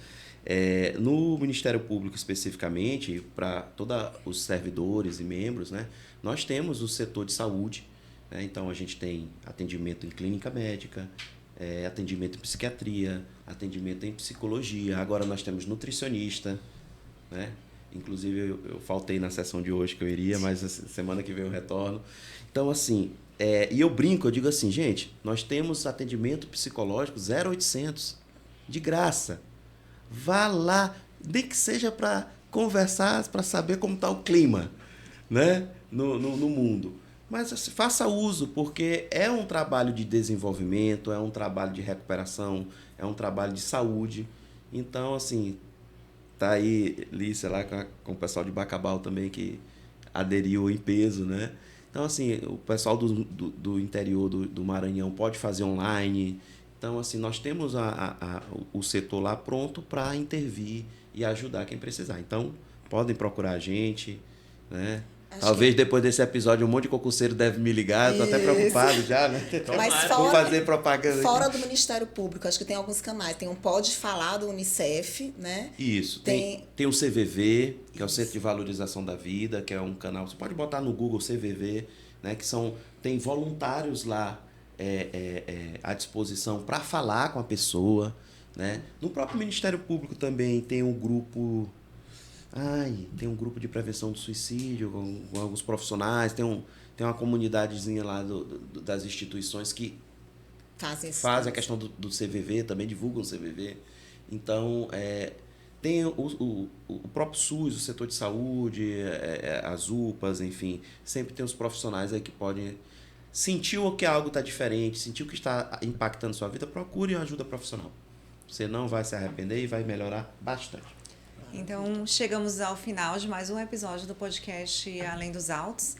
No Ministério Público especificamente, para todos os servidores e membros, né, nós temos o setor de saúde, né? Então a gente tem atendimento em clínica médica, atendimento em psiquiatria, atendimento em psicologia, agora nós temos nutricionista, né? Inclusive eu faltei na sessão de hoje que eu iria, mas semana que vem eu retorno. Então, assim, e eu brinco, eu digo assim, gente, nós temos atendimento psicológico 0800, de graça. Vá lá, nem que seja para conversar, para saber como está o clima, né? no mundo. Mas assim, faça uso, porque é um trabalho de desenvolvimento, é um trabalho de recuperação, é um trabalho de saúde. Então, assim, tá aí Lícia lá com o pessoal de Bacabal também que aderiu em peso, né? Então, assim, o pessoal do interior do Maranhão pode fazer online. Então, assim, nós temos o setor lá pronto para intervir e ajudar quem precisar. Então, podem procurar a gente, né? Talvez depois desse episódio um monte de concurseiro deve me ligar, estou até preocupado já, né? Mas vou fazer propaganda fora aqui. Do Ministério Público, acho que tem alguns canais. Tem um Pode Falar do Unicef, né? Isso. Tem o CVV, que é o Centro de Valorização da Vida, que é um canal, você pode botar no Google CVV, né? Tem voluntários lá à disposição para falar com a pessoa, né? No próprio Ministério Público também tem um grupo... tem um grupo de prevenção do suicídio com alguns profissionais, tem uma comunidadezinha lá das instituições que fazem a questão do CVV, também divulgam o CVV. Então, Tem o próprio SUS, o setor de saúde, as UPAs, enfim, sempre tem os profissionais aí que podem sentir que algo está diferente, sentir o que está impactando sua vida, procure ajuda profissional. Você não vai se arrepender e vai melhorar bastante. Então, chegamos ao final de mais um episódio do podcast Além dos Autos.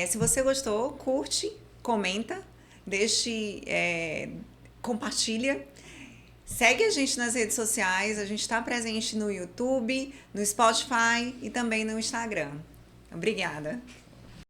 Se você gostou, curte, comenta, compartilha. Segue a gente nas redes sociais, a gente está presente no YouTube, no Spotify e também no Instagram. Obrigada.